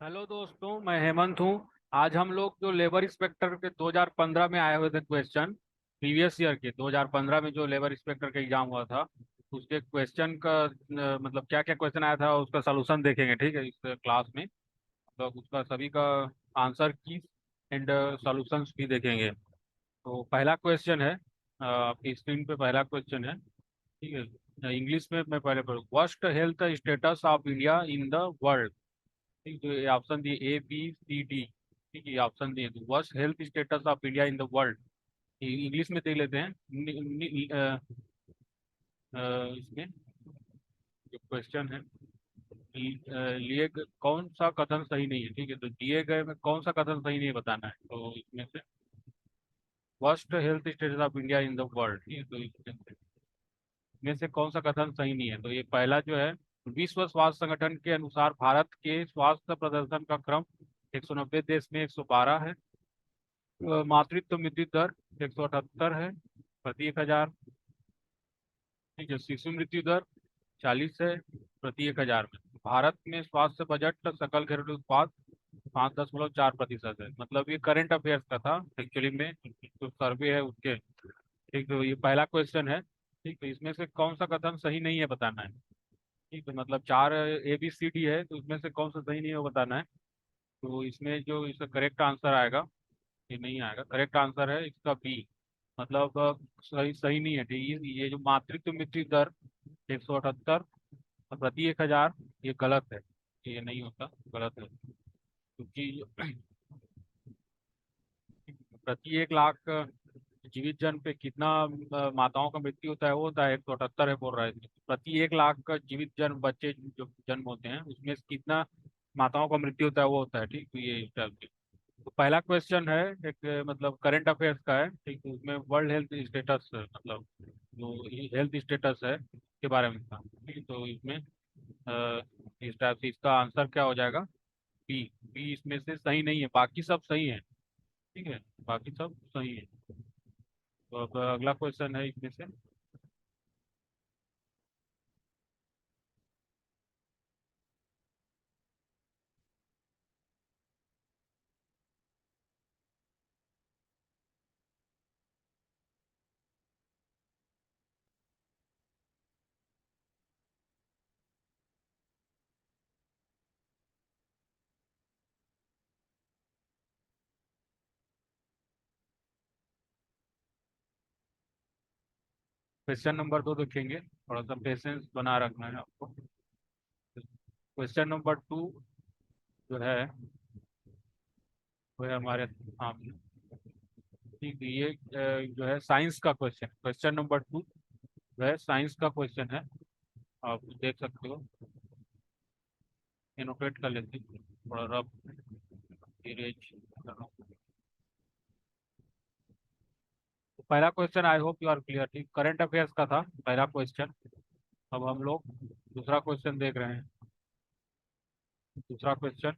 Hello दोस्तों, मैं हेमंत हूँ। आज हम लोग जो लेबर इंस्पेक्टर के 2015 में आए हुए थे क्वेश्चन, प्रीवियस ईयर के 2015 में जो लेबर इंस्पेक्टर का एग्जाम हुआ था, उसके क्वेश्चन का मतलब क्या क्या क्वेश्चन आया था उसका सलूशन देखेंगे। ठीक है, इस क्लास में तो उसका सभी का आंसर की एंड सॉल्यूशंस भी देखेंगे। तो पहला क्वेश्चन है, आपकी स्क्रीन पे पहला क्वेश्चन है। ठीक है, इंग्लिश में मैं पहले पढ़ूँ। Worst health status of India in the world. ठीक, तो ये ऑप्शन दिए ए बी सी डी। ठीक है, ये ऑप्शन दिए तो worst health status of India in the world. English में देख लेते हैं। इसमें जो क्वेश्चन है, कौन सा कथन सही नहीं है। ठीक है, तो दिए गए में कौन सा कथन सही नहीं है बताना है। तो इसमें से worst health status of India in the world, ठीक है, तो इसमें से कौन सा कथन सही नहीं है। तो ये पहला जो है, विश्व स्वास्थ्य संगठन के अनुसार भारत के स्वास्थ्य प्रदर्शन का क्रम 190 देश में 112 है। मातृत्व मृत्यु दर 178 है प्रति 1,000। ठीक है, शिशु मृत्यु दर 40 है प्रति 1,000 में। भारत में स्वास्थ्य बजट सकल घरेलू उत्पाद 5.4% है। मतलब ये करंट अफेयर्स का था एक्चुअली में, जो सर्वे है उसके। ठीक, तो ये पहला क्वेश्चन है। ठीक, तो इसमें से कौन सा कथन सही नहीं है बताना है। ठीक है, मतलब चार ए बी सी डी है, तो इसमें से कौन सा सही नहीं है वो बताना है। तो इसमें जो इसका करेक्ट आंसर आएगा, ये नहीं आएगा। करेक्ट आंसर है इसका बी। मतलब सही सही नहीं है। ठीक, ये जो मातृत्व मृत्यु दर 178 प्रति 1,000, ये गलत है। ये नहीं होता, गलत है। क्योंकि प्रति 1 लाख जीवित जन पे कितना माताओं का मृत्यु होता है, वो होता है 178 है बोल रहा है। प्रति 1 लाख का जीवित जन बच्चे जो जन्म होते हैं, उसमें से कितना माताओं का मृत्यु होता है, वो होता है। ठीक, तो ये इस टाइप के। तो पहला क्वेश्चन है एक मतलब करंट अफेयर्स का है। ठीक, तो उसमें वर्ल्ड हेल्थ स्टेटस मतलब जो हेल्थ स्टेटस है के बारे में था। ठीक, तो इसमें इस टाइप से इसका आंसर क्या हो जाएगा, बी। बी इसमें से सही नहीं है, बाकी सब सही है। ठीक है, बाकी सब सही है। तो अब अगला क्वेश्चन है इसमें से। क्वेश्चन नंबर 2 देखेंगे, थोड़ा सा पेशेंस बना रखना है आपको। क्वेश्चन नंबर 2 जो है वो है हमारे सामने। ठीक है, ये जो है साइंस का क्वेश्चन। क्वेश्चन नंबर 2 जो है साइंस का क्वेश्चन है। आप देख सकते हो, एनोटेट कर लेते हैं, थोड़ा रफ इरेज कर रहा हूँ। तो पहला question, I hope you are clear. ठीक, करंट अफेयर्स का था पहला क्वेश्चन। अब हम लोग दूसरा क्वेश्चन देख रहे हैं। दूसरा क्वेश्चन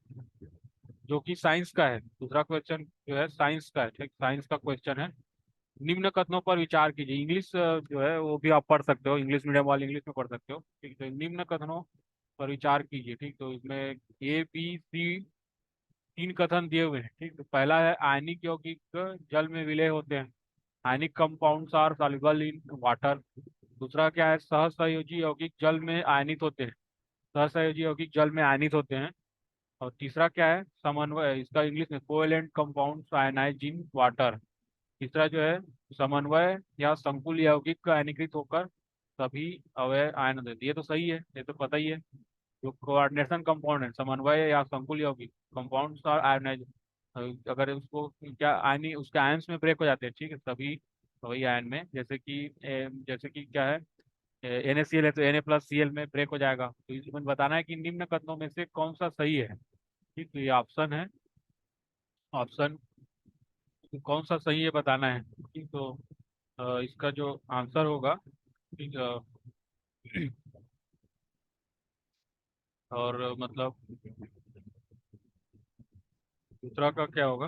जो कि साइंस का है, दूसरा क्वेश्चन जो है साइंस का है। ठीक, साइंस का क्वेश्चन है। निम्न कथनों पर विचार कीजिए। इंग्लिश जो है वो भी आप पढ़ सकते हो, इंग्लिश मीडियम वाले इंग्लिश में पढ़ सकते हो। ठीक, तो निम्न कथनों पर विचार कीजिए। ठीक, तो इसमें ए बी सी तीन कथन दिए हुए हैं। ठीक, तो पहला है आयनिक यौगिक जल में विलय होते हैं। Ionic compounds are soluble in water. दूसरा क्या है, सहसंयोजी यौगिक जल में आयनित होते हैं। सहसंयोजी यौगिक जल में आयनित होते हैं। और तीसरा क्या है, समन्वय, इसका इंग्लिश में covalent compounds ionize in water. तीसरा जो है समन्वय या संकुल यौगिक आयनीकृत होकर सभी अवयव आयन देती है। ये तो सही है, ये तो पता ही है। जो कोऑर्डिनेशन कंपाउंड है, समन्वय या संकुल यौगिक कंपाउंड्स और आयनाइज, अगर उसको क्या आयनी उसके आयंस में ब्रेक हो जाते हैं। ठीक है, सभी वही आयन में, जैसे कि क्या है, NaCl है तो Na+Cl में ब्रेक हो जाएगा। तो इसमें बताना है कि निम्न कथनों में से कौन सा सही है। ठीक, तो ये ऑप्शन है। ऑप्शन कौन सा सही है बताना है। ठीक, तो इसका जो आंसर होगा, ठीक, और मतलब दूसरा का क्या होगा।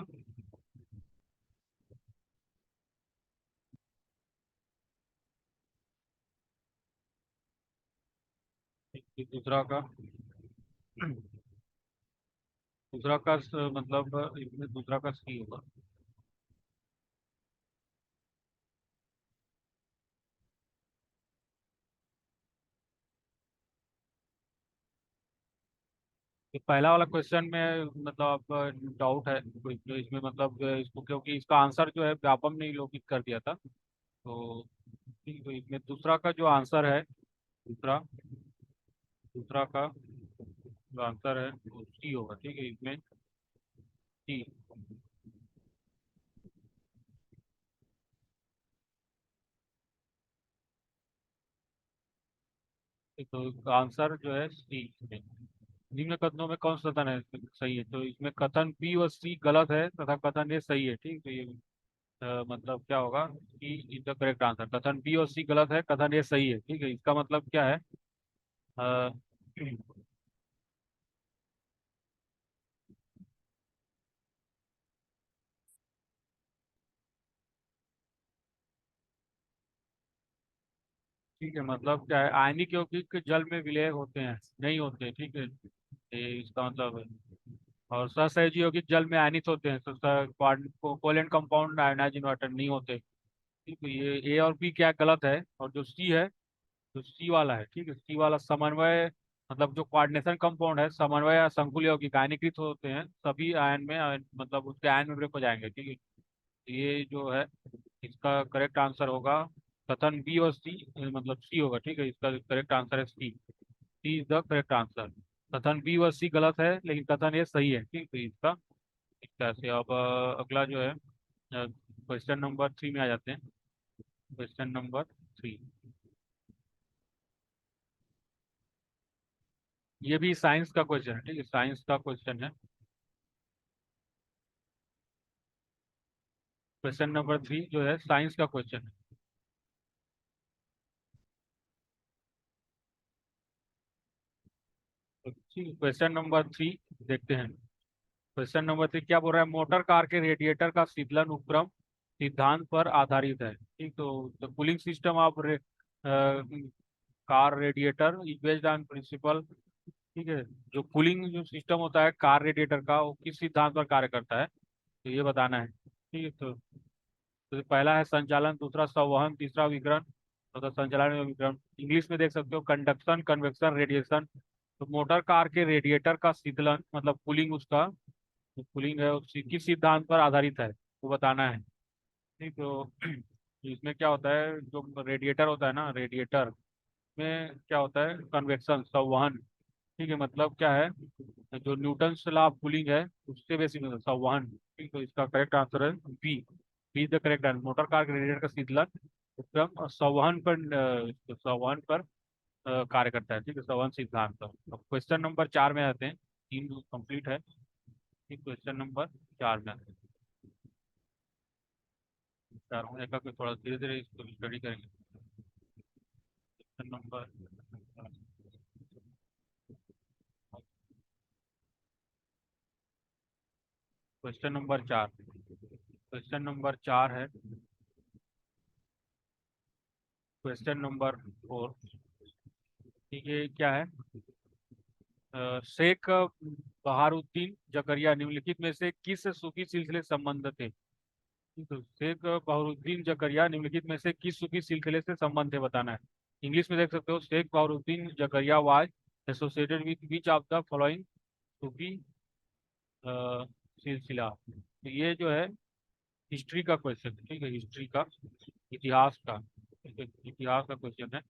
ठीक, दूसरा का दूसरा का मतलब इसमें दूसरा का सी होगा। ये पहला वाला क्वेश्चन में मतलब डाउट है जो इसमें मतलब इसको, क्योंकि इसका आंसर जो है व्यापम ने लोपित कर दिया था। तो ठीक, तो इसमें दूसरा का जो आंसर है, दूसरा दूसरा का जो आंसर है वो सी होगा। ठीक है, इसमें सी। तो आंसर जो है सी है। निम्न कथनों में कौन सा कथन है सही है? तो इसमें कथन बी और सी गलत है तथा कथन ए सही है। ठीक, तो ये मतलब क्या होगा कि इज द करेक्ट आंसर। कथन बी और सी गलत है, कथन ए सही है। ठीक है, इसका मतलब क्या है? अ, ठीक है, मतलब क्या है, आयनिक यौगिक जल में विलय होते हैं, नहीं होते। ठीक है, ये इसका मतलब है। और सहसंयोजी यौगिक जल में आयनित होते हैं, तो covalent compound ionize in water नहीं होते। ठीक है, ये ए और बी क्या गलत है। और जो सी है, जो सी वाला है, ठीक है, सी वाला समन्वय, मतलब जो कोऑर्डिनेशन कंपाउंड है, समन्वय या संकुल यौगिक आयनीकृत होते हैं सभी आयन में, मतलब उसके आयन में ब्रेक हो जाएंगे। ठीक है, ये जो है इसका करेक्ट आंसर होगा कथन बी और सी, मतलब सी होगा। ठीक है, इसका करेक्ट आंसर है सी। सी इज द करेक्ट आंसर। कथन बी और सी गलत है लेकिन कथन ये सही है। ठीक है, इसका इस तरह से। अब अगला जो है क्वेश्चन नंबर 3 में आ जाते हैं। क्वेश्चन नंबर 3, ये भी साइंस का क्वेश्चन है। ठीक है, साइंस का क्वेश्चन है। क्वेश्चन नंबर 3 जो है साइंस का क्वेश्चन है। तो ठीक, क्वेश्चन नंबर 3 देखते हैं। क्वेश्चन नंबर 3 क्या बोल रहा है? मोटर कार के रेडिएटर का शीतलन उपक्रम सिद्धांत पर आधारित है। ठीक, तो cooling system of car radiator is based on principle. ठीक है, जो कूलिंग जो सिस्टम होता है कार रेडिएटर का, वो किस सिद्धांत पर कार्य करता है, तो ये बताना है। ठीक है, तो पहला है संचालन, दूसरा संवहन, तीसरा विकिरण, चौथा संचालन में विकिरण। इंग्लिश में देख सकते हो कंडक्शन, कन्वेक्शन, रेडिएशन। तो मोटर कार के रेडिएटर का शीतलन मतलब कूलिंग, उसका जो कूलिंग है किस सिद्धांत पर आधारित है वो बताना है। ठीक, तो इसमें क्या होता है, जो रेडिएटर होता है ना, रेडिएटर में क्या होता है, कन्वेक्शन, संवहन। ठीक है, मतलब क्या है, जो न्यूटन लॉ ऑफ कूलिंग है उससे बेसिक मतलब संवहन। ठीक, तो इसका करेक्ट आंसर है B. B the correct answer. Motor car के रेडिएटर का शीतलन उपक्रम और संवहन पर कार्य करता है। ठीक है, संवहन सिद्धांत पर। अब क्वेश्चन नंबर 4 में आते हैं। 3 कंप्लीट है। ठीक, क्वेश्चन नंबर 4 में आते हैं। चारों में एक थोड़ा धीरे धीरे इसको स्टडी करेंगे। Question number question number 4। Question number 4 है क्वेश्चन नंबर 4। ठीक है, क्या है? शेख बहारुद्दीन जकरिया निम्नलिखित में से किस सूफी सिलसिले से संबंध थे? तो शेख बहारुद्दीन जकरिया निम्नलिखित में से किस सूफी सिलसिले से संबंध है बताना है। इंग्लिश में देख सकते हो Sheikh Bahauddin Zakariya was associated with which of the following सूफी सिलसिला। तो ये जो है हिस्ट्री का क्वेश्चन है। ठीक है, हिस्ट्री का, इतिहास का, ठीक है, इतिहास का क्वेश्चन है।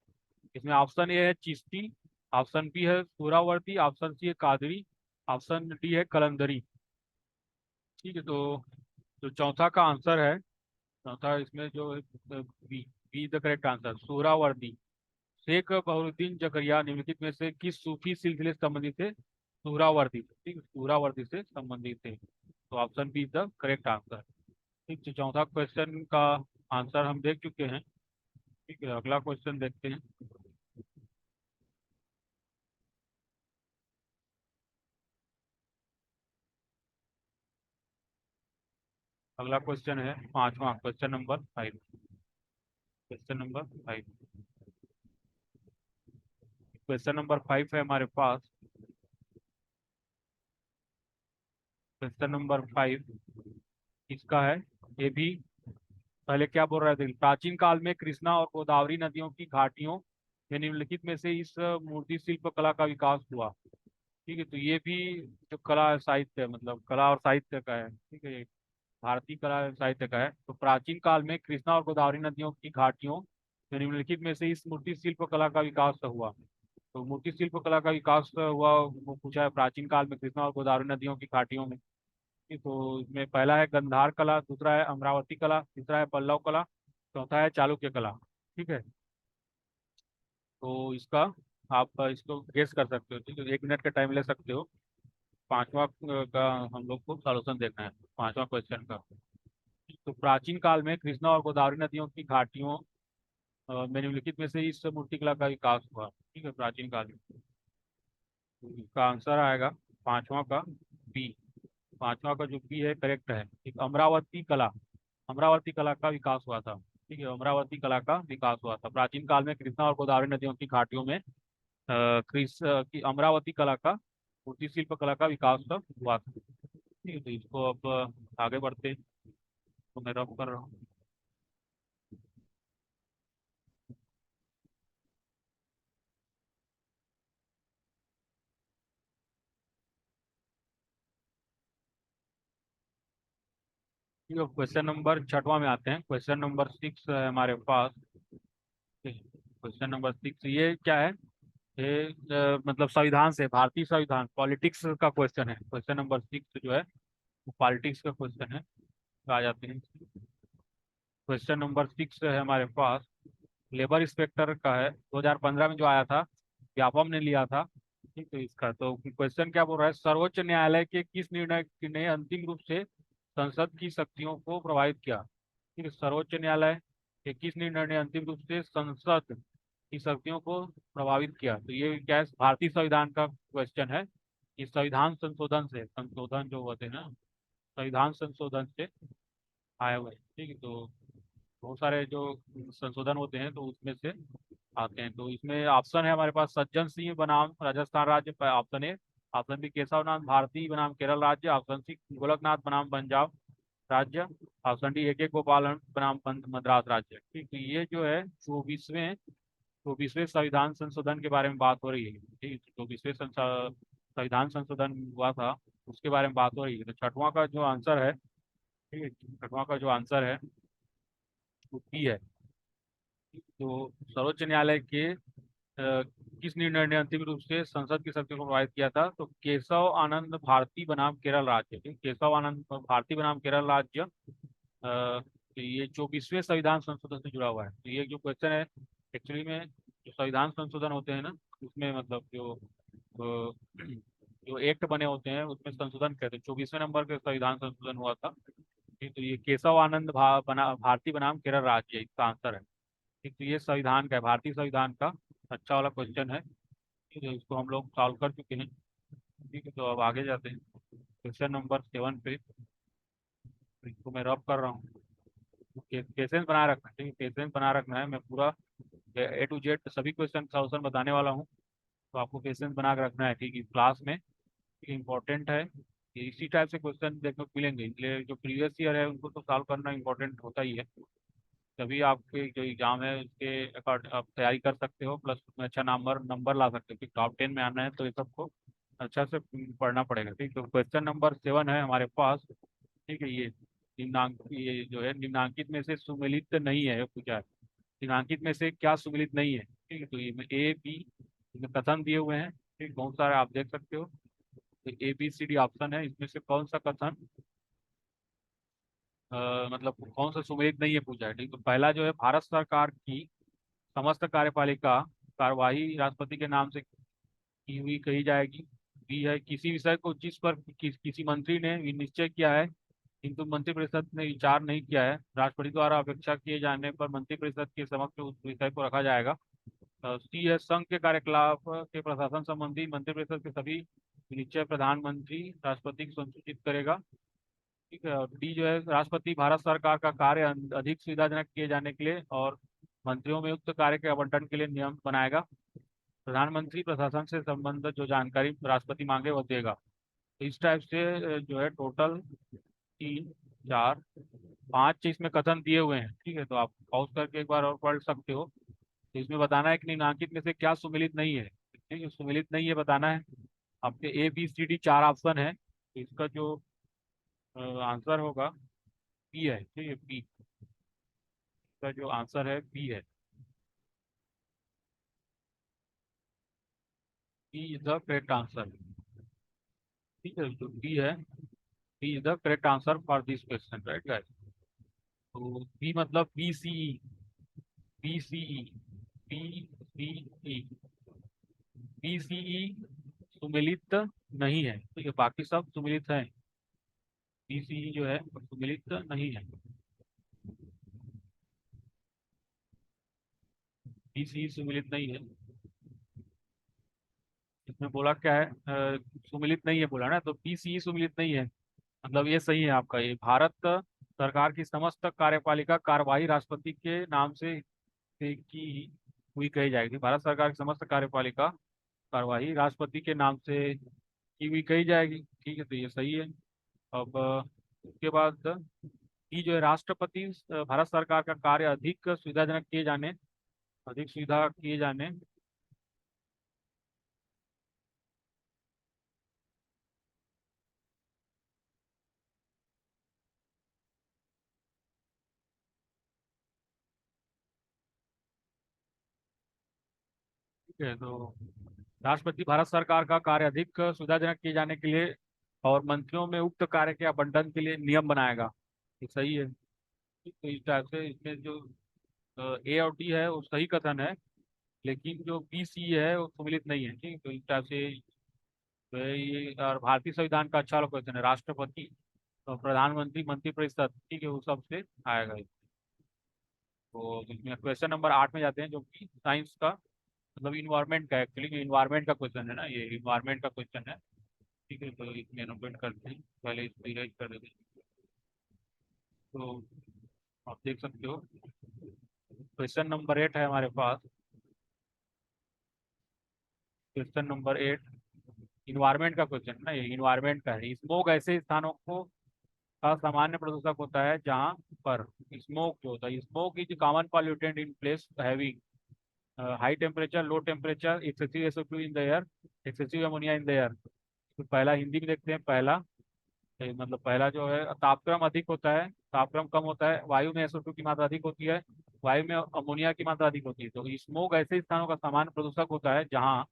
इसमें ऑप्शन ए है चिश्ती, ऑप्शन बी है सुहरावर्दी, ऑप्शन सी है कादरी, ऑप्शन डी है कलंदरी। ठीक है, तो जो चौथा का आंसर है, चौथा इसमें जो B, B the correct answer, Suhrawardi. Sheikh Bahauddin Zakariya निम्नलिखित में से किस सूफी सिलसिले से संबंधित थे? सुहरावर्दी से। ठीक है, सुहरावर्दी से संबंधित थे। तो option B is the correct answer. ठीक, तो चौथा क्वेश्चन का आंसर हम देख चुके हैं। ठीक है, अगला क्वेश्चन देखते हैं। अगला क्वेश्चन है पांचवा, question number 5। Question number 5। Question number 5 है हमारे पास। क्वेश्चन नंबर 5 इसका है। ये भी पहले क्या बोल रहे थे, प्राचीन काल में कृष्णा और गोदावरी नदियों की घाटियों में निम्नलिखित में से इस मूर्ति शिल्प कला का विकास हुआ। ठीक है, तो ये भी जो कला साहित्य है, मतलब कला और साहित्य का है। ठीक है, ये भारतीय कला एवं साहित्य का है। तो प्राचीन काल में कृष्णा और गोदावरी नदियों की घाटियों में निम्नलिखित में से इस मूर्ति शिल्प कला का विकास हुआ। तो मूर्ति शिल्प कला का विकास हुआ वो पूछा है प्राचीन काल में कृष्णा और गोदावरी नदियों की घाटियों में। तो इसमें पहला है गंधार कला, दूसरा है अमरावती कला, तीसरा है पल्लव कला, चौथा है चालुक्य कला। ठीक है, तो इसका आप इसको गेस कर सकते हो। ठीक है, 1 मिनट का टाइम ले सकते हो। पांचवा का हम लोग को सॉल्यूशन देखना है, पांचवा क्वेश्चन का। तो प्राचीन काल में कृष्णा और गोदावरी नदियों की घाटियों में निम्नलिखित में से इस मूर्तिकला का विकास हुआ। ठीक है, प्राचीन काल में। तो इसका आंसर आएगा पांचवा का बी। पांचवा का जो बी है करेक्ट है। एक अमरावती कला, अमरावती कला का विकास हुआ था। ठीक है, अमरावती कला का विकास हुआ था प्राचीन काल में कृष्णा और गोदावरी नदियों की घाटियों में। की अमरावती कला का, मूर्ति शिल्प कला का विकास तब हुआ था। ठीक है, तो इसको अब आगे बढ़ते हैं। तो मैं रब कर रहा हूँ। ठीक है, क्वेश्चन नंबर छठवां में आते हैं। क्वेश्चन नंबर 6 है हमारे पास। क्वेश्चन नंबर 6 ये क्या है? ये मतलब संविधान से, भारतीय संविधान पॉलिटिक्स का क्वेश्चन है। क्वेश्चन नंबर 6 जो है वो पॉलिटिक्स का क्वेश्चन है। तो आ जाते हैं। क्वेश्चन नंबर 6 है हमारे पास, लेबर इंस्पेक्टर का है, 2015 में जो आया था, व्यापम ने लिया था। ठीक है, इसका तो क्वेश्चन क्या बोल रहा है, सर्वोच्च न्यायालय के किस निर्णय ने अंतिम रूप से संसद की शक्तियों को प्रभावित किया? ठीक है, सर्वोच्च न्यायालय के किस निर्णय ने अंतिम रूप से संसद की शक्तियों को प्रभावित किया? तो ये क्या है, भारतीय संविधान का क्वेश्चन है। इस संविधान संशोधन से, संशोधन जो होते हैं ना, संविधान संशोधन से आए हुए हैं। ठीक है, तो बहुत सारे जो संशोधन होते हैं तो उसमें से आते हैं। तो इसमें ऑप्शन है हमारे पास, सज्जन सिंह बनाम राजस्थान राज्य, option A. Option B, Keshav Nath Bharati बनाम केरल राज्य। ऑप्शन सी, गोलकनाथ बनाम पंजाब राज्य। ऑप्शन डी, ए के गोपालन बनाम मद्रास राज्य। ठीक है, ये जो है 24वें संविधान संशोधन के बारे में बात हो रही है। ठीक है, 24वें संविधान संशोधन हुआ था, उसके बारे में बात हो रही है। तो छठवां का जो आंसर है, ठीक है, छठवां का जो आंसर है वो बी है। तो सर्वोच्च न्यायालय के किस निर्णय ने अंतिम रूप से संसद की शक्ति को प्रभावित किया था? तो केशव आनंद भारती बनाम केरल राज्य। ठीक, केशव आनंद भारती बनाम केरल राज्य। तो ये 24वें संविधान संशोधन से जुड़ा हुआ है। तो ये जो क्वेश्चन है, एक्चुअली में जो संविधान संशोधन होते हैं ना, उसमें मतलब जो एक्ट बने होते हैं उसमें संशोधन कहते हैं। 24वें नंबर के संविधान संशोधन हुआ था। ठीक, तो ये केशव आनंद भारती बनाम केरल राज्य इसका आंसर है। ठीक, तो ये संविधान का है, भारतीय संविधान का अच्छा वाला क्वेश्चन है। ठीक है, इसको हम लोग सॉल्व कर चुके हैं। ठीक है, तो अब आगे जाते हैं क्वेश्चन नंबर 7 पे। तो इसको मैं रब कर रहा हूँ। पेशेंस बनाए रखना, ठीक है, पेशेंस बनाए रखना है। मैं पूरा A to Z सभी क्वेश्चन सॉल्यूशन बताने वाला हूँ। तो आपको पेशेंस बना के रखना है, ठीक है, क्लास में। इम्पोर्टेंट है कि इसी टाइप से क्वेश्चन देखने को मिलेंगे, इसलिए जो प्रीवियस ईयर है उनको तो सॉल्व करना इम्पोर्टेंट होता ही है। तभी आपके जो एग्जाम है उसके अकॉर्ड आप तैयारी कर सकते हो, प्लस उसमें अच्छा नंबर नंबर ला सकते हो। कि टॉप 10 में आना है तो ये सबको अच्छा से पढ़ना पड़ेगा। ठीक, तो क्वेश्चन नंबर 7 है हमारे पास। ठीक है, ये जो है निम्नांकित में से सुमेलित नहीं है, ये पूछा है। निम्नांकित में से क्या सुमेलित नहीं है? ठीक है, तो ये ए बी इसमें कथन दिए हुए हैं। ठीक, बहुत सारे आप देख सकते हो। तो ABCD ऑप्शन है, इसमें से कौन सा कथन मतलब कौन सा सुमेलित नहीं है पूछा है। ठीक, तो पहला जो है, भारत सरकार की समस्त कार्यपालिका कार्यवाही राष्ट्रपति के नाम से की हुई कही जाएगी। बी है, किसी विषय को जिस पर किसी मंत्री ने निश्चय किया है किंतु मंत्रिपरिषद ने विचार नहीं किया है, राष्ट्रपति द्वारा अपेक्षा किए जाने पर मंत्रिपरिषद के समक्ष उस विषय को रखा जाएगा। सी है, संघ के कार्यकलाप के प्रशासन संबंधी मंत्रिपरिषद के सभी निश्चय प्रधानमंत्री राष्ट्रपति को संसूचित करेगा। ठीक है, और डी जो है, राष्ट्रपति भारत सरकार का कार्य अधिक सुविधाजनक किए जाने के लिए और मंत्रियों में उक्त कार्य के आवंटन के लिए नियम बनाएगा। प्रधानमंत्री प्रशासन से संबंधित जो जानकारी राष्ट्रपति मांगे वह देगा। तो इस टाइप से जो है टोटल 3 4 5 इसमें कथन दिए हुए हैं। ठीक है, तो आप पॉज करके एक बार और पढ़ सकते हो। तो इसमें बताना है कि निम्नलिखित में से क्या सुमेलित नहीं है। ठीक है, सुमेलित नहीं है बताना है। आपके ABCD 4 ऑप्शन है, तो इसका जो आंसर होगा पी है। ठीक है, पी का जो आंसर है पी है। P is the correct answer. ठीक है, तो पी है। P is the correct answer for this question, right guys. तो पी मतलब BCE। BCE। BCE। BCE सुमेलित नहीं है। ठीक है, बाकी सब सुमेलित है। BCE जो है वो सुमेलित नहीं है। BCE सुमेलित नहीं है। इसमें बोला क्या है, सुमेलित नहीं है बोला ना, तो BCE सुमेलित नहीं है। मतलब ये सही है आपका। ये भारत सरकार की समस्त कार्यपालिका कार्यवाही राष्ट्रपति के नाम से की हुई कही जाएगी। भारत सरकार की समस्त कार्यपालिका कार्यवाही राष्ट्रपति के नाम से की हुई कही जाएगी। ठीक है, तो ये सही है। अब उसके बाद ये जो है राष्ट्रपति भारत सरकार का कार्य अधिक सुविधा किए जाने। ठीक है, तो राष्ट्रपति भारत सरकार का कार्य अधिक सुविधाजनक किए जाने के लिए और मंत्रियों में उक्त कार्य के आवंटन के लिए नियम बनाएगा। ये सही है। ठीक, तो इस टाइप से इसमें जो A और D है वो सही कथन है, लेकिन जो BC है वो सम्मिलित नहीं है। ठीक, तो इस टाइप से जो है ये और भारतीय संविधान का अच्छा वाला क्वेश्चन है। राष्ट्रपति तो प्रधानमंत्री मंत्रिपरिषद, ठीक है, वो सबसे आएगा ये। तो इसमें क्वेश्चन नंबर 8 में जाते हैं, जो कि साइंस का मतलब इन्वायरमेंट का, एक्चुअली इन्वायरमेंट का क्वेश्चन है ना, ये इन्वायरमेंट का क्वेश्चन है। ठीक है, तो इसमें नोट करते हैं, पहले इसको इरेज कर देते हैं। तो आप देख सकते हो क्वेश्चन नंबर 8 है हमारे पास। क्वेश्चन नंबर 8 इन्वायरमेंट का क्वेश्चन है ना, ये इन्वायरमेंट का है। स्मोक ऐसे स्थानों को का सामान्य प्रदूषक होता है जहाँ पर स्मोक जो होता है, smoke is common pollutant in place having high temperature, low temperature, excessive SO2 in the air, excessive ammonia in the air. तो पहला हिंदी में देखते हैं। पहला मतलब पहला जो है तापक्रम अधिक होता है, तापक्रम कम होता है, वायु में SO2 की मात्रा अधिक होती है, वायु में अमोनिया की मात्रा अधिक होती है। तो स्मोक ऐसे स्थानों का सामान्य प्रदूषक होता है जहाँ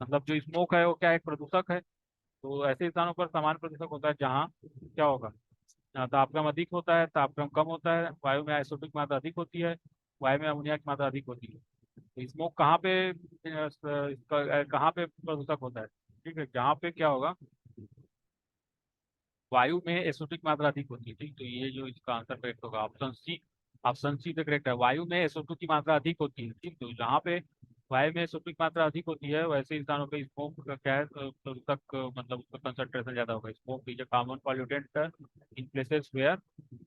मतलब जो स्मोक है वो क्या एक प्रदूषक है। तो ऐसे स्थानों पर सामान्य प्रदूषक होता है जहाँ क्या होगा, तापक्रम अधिक होता है, तापक्रम कम होता है, वायु में SO2 की मात्रा अधिक होती है, वायु में अमोनिया की मात्रा अधिक होती है। तो स्मोक कहाँ पे कहाँ पे प्रदूषक होता है। ठीक है, जहाँ पे क्या होगा, वायु में SO2 की मात्रा अधिक होती है। ठीक, तो ये जो इसका आंसर करेक्ट होगा ऑप्शन सी। ऑप्शन सी तो करेक्ट है, वायु में SO2 की मात्रा अधिक होती है। ठीक, तो जहाँ पे वायु में SO2 की मात्रा अधिक होती है वैसे स्थानों पे स्मोक का क्या है, प्रदूषक मतलब उसका कंसंट्रेशन ज्यादा होगा। Smoke is a common pollutant in places where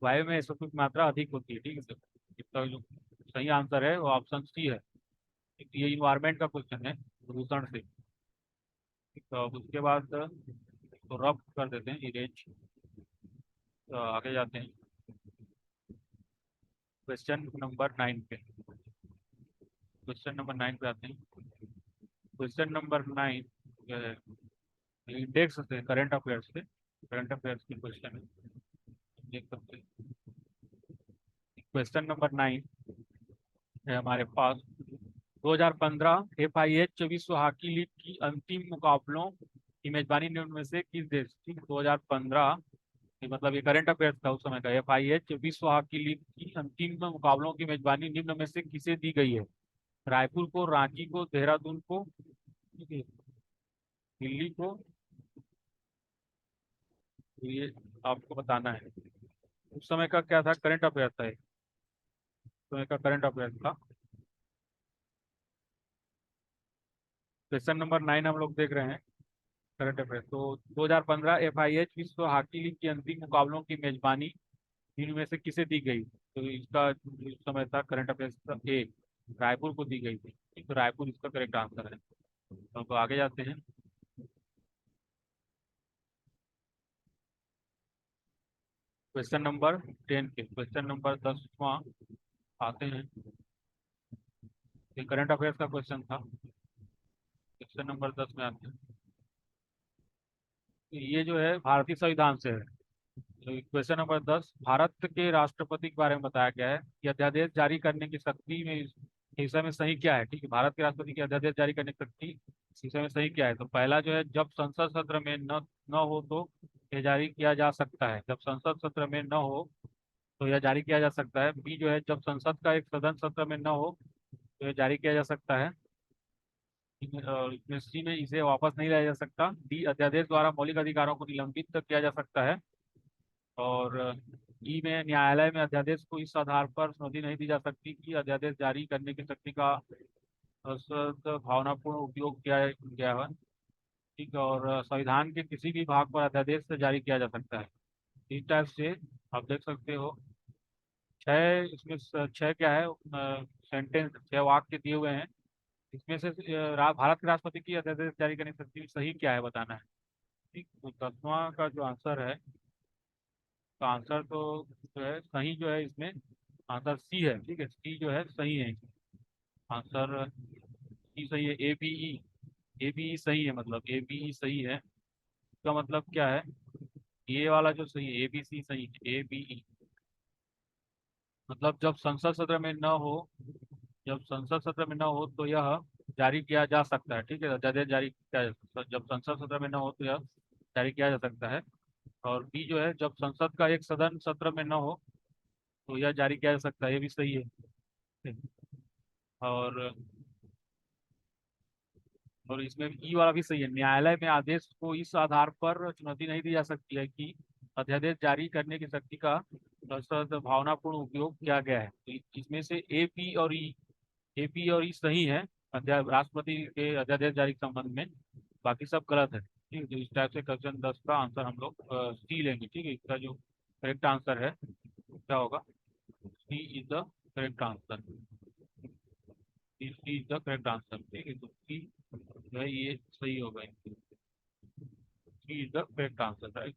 वायु में SO2 की मात्रा अधिक होती है। ठीक है, तो इसका जो सही आंसर है वो ऑप्शन सी है। ठीक, ये इन्वायरमेंट का क्वेश्चन है प्रदूषण से। ठीक, तो अब उसके बाद तो रफ कर देते हैं इरेज। तो आगे जाते हैं क्वेश्चन नंबर 9 पे। क्वेश्चन नंबर 9 पे आते हैं। क्वेश्चन नंबर 9 इंडेक्स से करंट अफेयर्स से, करंट अफेयर्स की क्वेश्चन है, देख सकते हैं। क्वेश्चन नंबर 9 है हमारे पास। 2015 FIH विश्व हॉकी लीग की अंतिम मुकाबलों की मेजबानी निम्न में से किस देश की। 2015 मतलब ये करंट अफेयर्स था उस समय का। FIH विश्व हॉकी लीग की अंतिम मुकाबलों की मेजबानी निम्न में से किसे दी गई है। रायपुर को, रांची को, देहरादून को, ठीक है, दिल्ली को। तो ये आपको बताना है। उस समय का क्या था, करंट अफेयर था, उस समय का करंट अफेयर था। क्वेश्चन नंबर 9 हम लोग देख रहे हैं, करंट अफेयर। तो 2015 FIH विश्व हॉकी लीग की अंतिम मुकाबलों की मेजबानी इनमें से किसे दी गई। तो इसका जो समय था करंट अफेयर ए, रायपुर को दी गई थी। तो रायपुर इसका करेक्ट आंसर है। तो आगे जाते हैं। क्वेश्चन नंबर 10 के क्वेश्चन नंबर 10वां आते हैं। ये करंट अफेयर्स का क्वेश्चन था। क्वेश्चन नंबर 10 में आते हैं। ये जो है भारतीय संविधान से है। तो क्वेश्चन नंबर 10, भारत के राष्ट्रपति के बारे में बताया गया है कि अध्यादेश जारी करने की शक्ति में इस हिस्से में सही क्या है। ठीक है, भारत के राष्ट्रपति की अध्यादेश जारी करने की शक्ति इस हिस्से में सही क्या है। तो पहला जो है, जब संसद सत्र में न हो तो यह जारी किया जा सकता है। जब संसद सत्र में न हो तो यह जारी किया जा सकता है। बी जो है, जब संसद का एक सदन सत्र में न हो तो यह जारी किया जा सकता है। इसमें सी में इसे वापस नहीं लाया जा सकता। डी, अध्यादेश द्वारा मौलिक अधिकारों को निलंबित किया जा सकता है। और ई में, न्यायालय में अध्यादेश को इस आधार पर चुनौती नहीं दी जा सकती कि अध्यादेश जारी करने की शक्ति का भावनापूर्ण उपयोग किया गया है। ठीक है, और संविधान के किसी भी भाग पर अध्यादेश से जारी किया जा सकता है। इस टाइप से आप देख सकते हो। छह इसमें छह क्या है, सेंटेंस, छह वाक्य दिए हुए हैं। इसमें से भारत के राष्ट्रपति की अध्यादेश जारी करने की शक्ति सही क्या है बताना है। ठीक, तो 10वां का जो आंसर है, तो आंसर तो जो है सही, जो है इसमें आंसर सी है। ठीक है, सी जो है सही है। आंसर सी सही है। A B E, A B E सही है, मतलब ए बी ई सही है। इसका मतलब क्या है, ये वाला जो सही है, ए बी सी सही है, ए बी ई। मतलब जब संसद सत्र में न हो, जब संसद सत्र में न हो तो यह जारी किया जा सकता है। ठीक है, अध्यादेश जारी किया जा सकता है। जब संसद सत्र में न हो तो यह जारी किया जा सकता है। और बी जो है, जब संसद का एक सदन सत्र में न हो तो यह जारी किया जा सकता है, ये भी सही है। और और इसमें ई वाला भी सही है। न्यायालय में आदेश को इस आधार पर चुनौती नहीं दी जा सकती है कि अध्यादेश जारी करने की शक्ति का भावनापूर्ण उपयोग किया गया है। तो इसमें से ए पी और ई, ए पी और ई सही है राष्ट्रपति के अध्यादेश जारी के संबंध में। बाकी सब गलत है। ठीक है, तो इस टाइप से क्वेश्चन 10 का आंसर हम लोग सी लेंगे। ठीक है, इसका जो करेक्ट आंसर है क्या होगा, C is the correct answer. C is the correct answer. ठीक है, तो सी जो है ये सही होगा। C is the correct answer, right.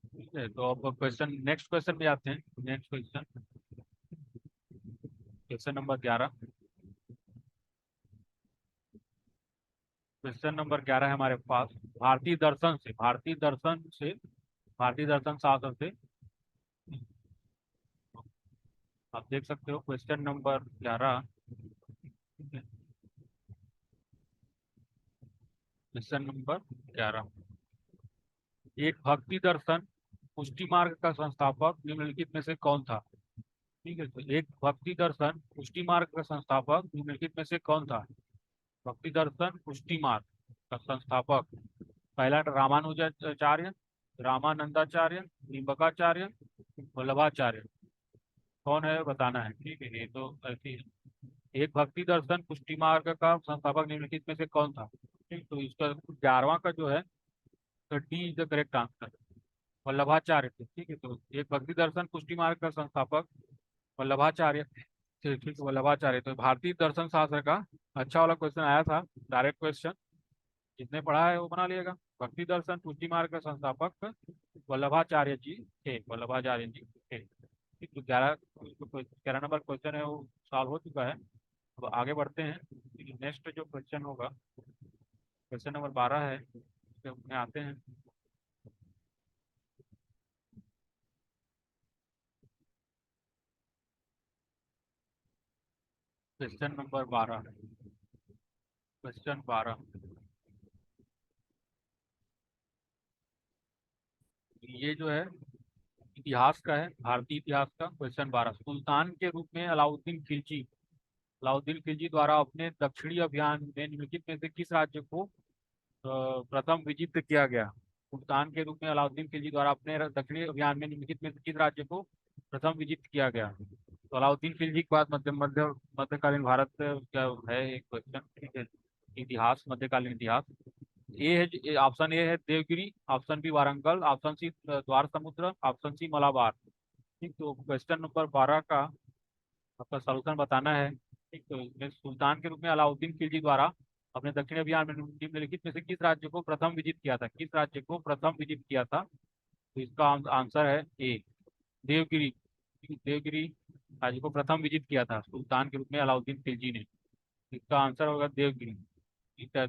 ठीक है, तो अब क्वेश्चन, नेक्स्ट क्वेश्चन में आते हैं। Next question, question number 11। Question number 11 है हमारे पास, भारतीय दर्शन शास्त्र से। आप देख सकते हो क्वेश्चन नंबर 11। क्वेश्चन नंबर 11, एक भक्ति दर्शन पुष्टि मार्ग का संस्थापक निम्नलिखित में से कौन था। ठीक है, तो एक भक्ति दर्शन पुष्टि मार्ग का संस्थापक निम्नलिखित में से कौन था। भक्ति दर्शन पुष्टि मार्ग का संस्थापक, पहला रामानुजाचार्य, रामानंदाचार्य, निम्बकाचार्य, वल्लभाचार्य। कौन है बताना है। ठीक है, ये तो ऐसी है। एक भक्ति दर्शन पुष्टि मार्ग का संस्थापक निम्नलिखित में से कौन था। ठीक, तो इसका 11वां का जो है, तो D is the correct answer, Vallabhacharya थे। ठीक है, तो एक भक्ति दर्शन पुष्टि मार्ग का संस्थापक वल्लभाचार्य थे। ठीक ठीक, वल्लभाचार्य। तो भारतीय दर्शन शास्त्र का अच्छा वाला क्वेश्चन आया था, डायरेक्ट क्वेश्चन, जिसने पढ़ा है वो बना लिएगा। भक्ति दर्शन पुष्टि मार्ग का संस्थापक वल्लभाचार्य जी थे, वल्लभाचार्य जी थे। ठीक, तो 11 नंबर क्वेश्चन है वो सॉल्व हो चुका है। अब आगे बढ़ते हैं। नेक्स्ट जो क्वेश्चन होगा, क्वेश्चन नंबर 12 है, उसमें आते हैं। क्वेश्चन नंबर 12, क्वेश्चन 12, ये जो है इतिहास का है, भारतीय इतिहास का। क्वेश्चन 12, सुल्तान के रूप में अलाउद्दीन खिलजी द्वारा अपने दक्षिणी अभियान में निम्नलिखित में से किस राज्य को प्रथम विजित किया गया। सुल्तान के रूप में अलाउद्दीन खिलजी द्वारा अपने दक्षिणी अभियान में निम्नलिखित में से किस राज्य को प्रथम विजित किया गया। तो अलाउद्दीन खिलजी के बाद मध्यकालीन भारत का है एक क्वेश्चन। ठीक है, इतिहास, मध्यकालीन इतिहास। ऑप्शन ए है Devagiri, option B Warangal, option C Dwarasamudra, option C Malabar. ठीक, तो क्वेश्चन नंबर 12 का आपका सॉल्यूशन बताना है। ठीक, तो इसमें सुल्तान के रूप में अलाउद्दीन खिलजी द्वारा अपने दक्षिण अभियान में निम्नलिखित में से किस राज्य को प्रथम विजित किया था, किस राज्य को प्रथम विजिट किया था। तो इसका आंसर है ए, देवगिरी। देवगिरी राज्य को प्रथम विजिट किया था सुल्तान के रूप में अलाउद्दीन खिलजी ने। इसका आंसर होगा देवगिरी। ठीक है।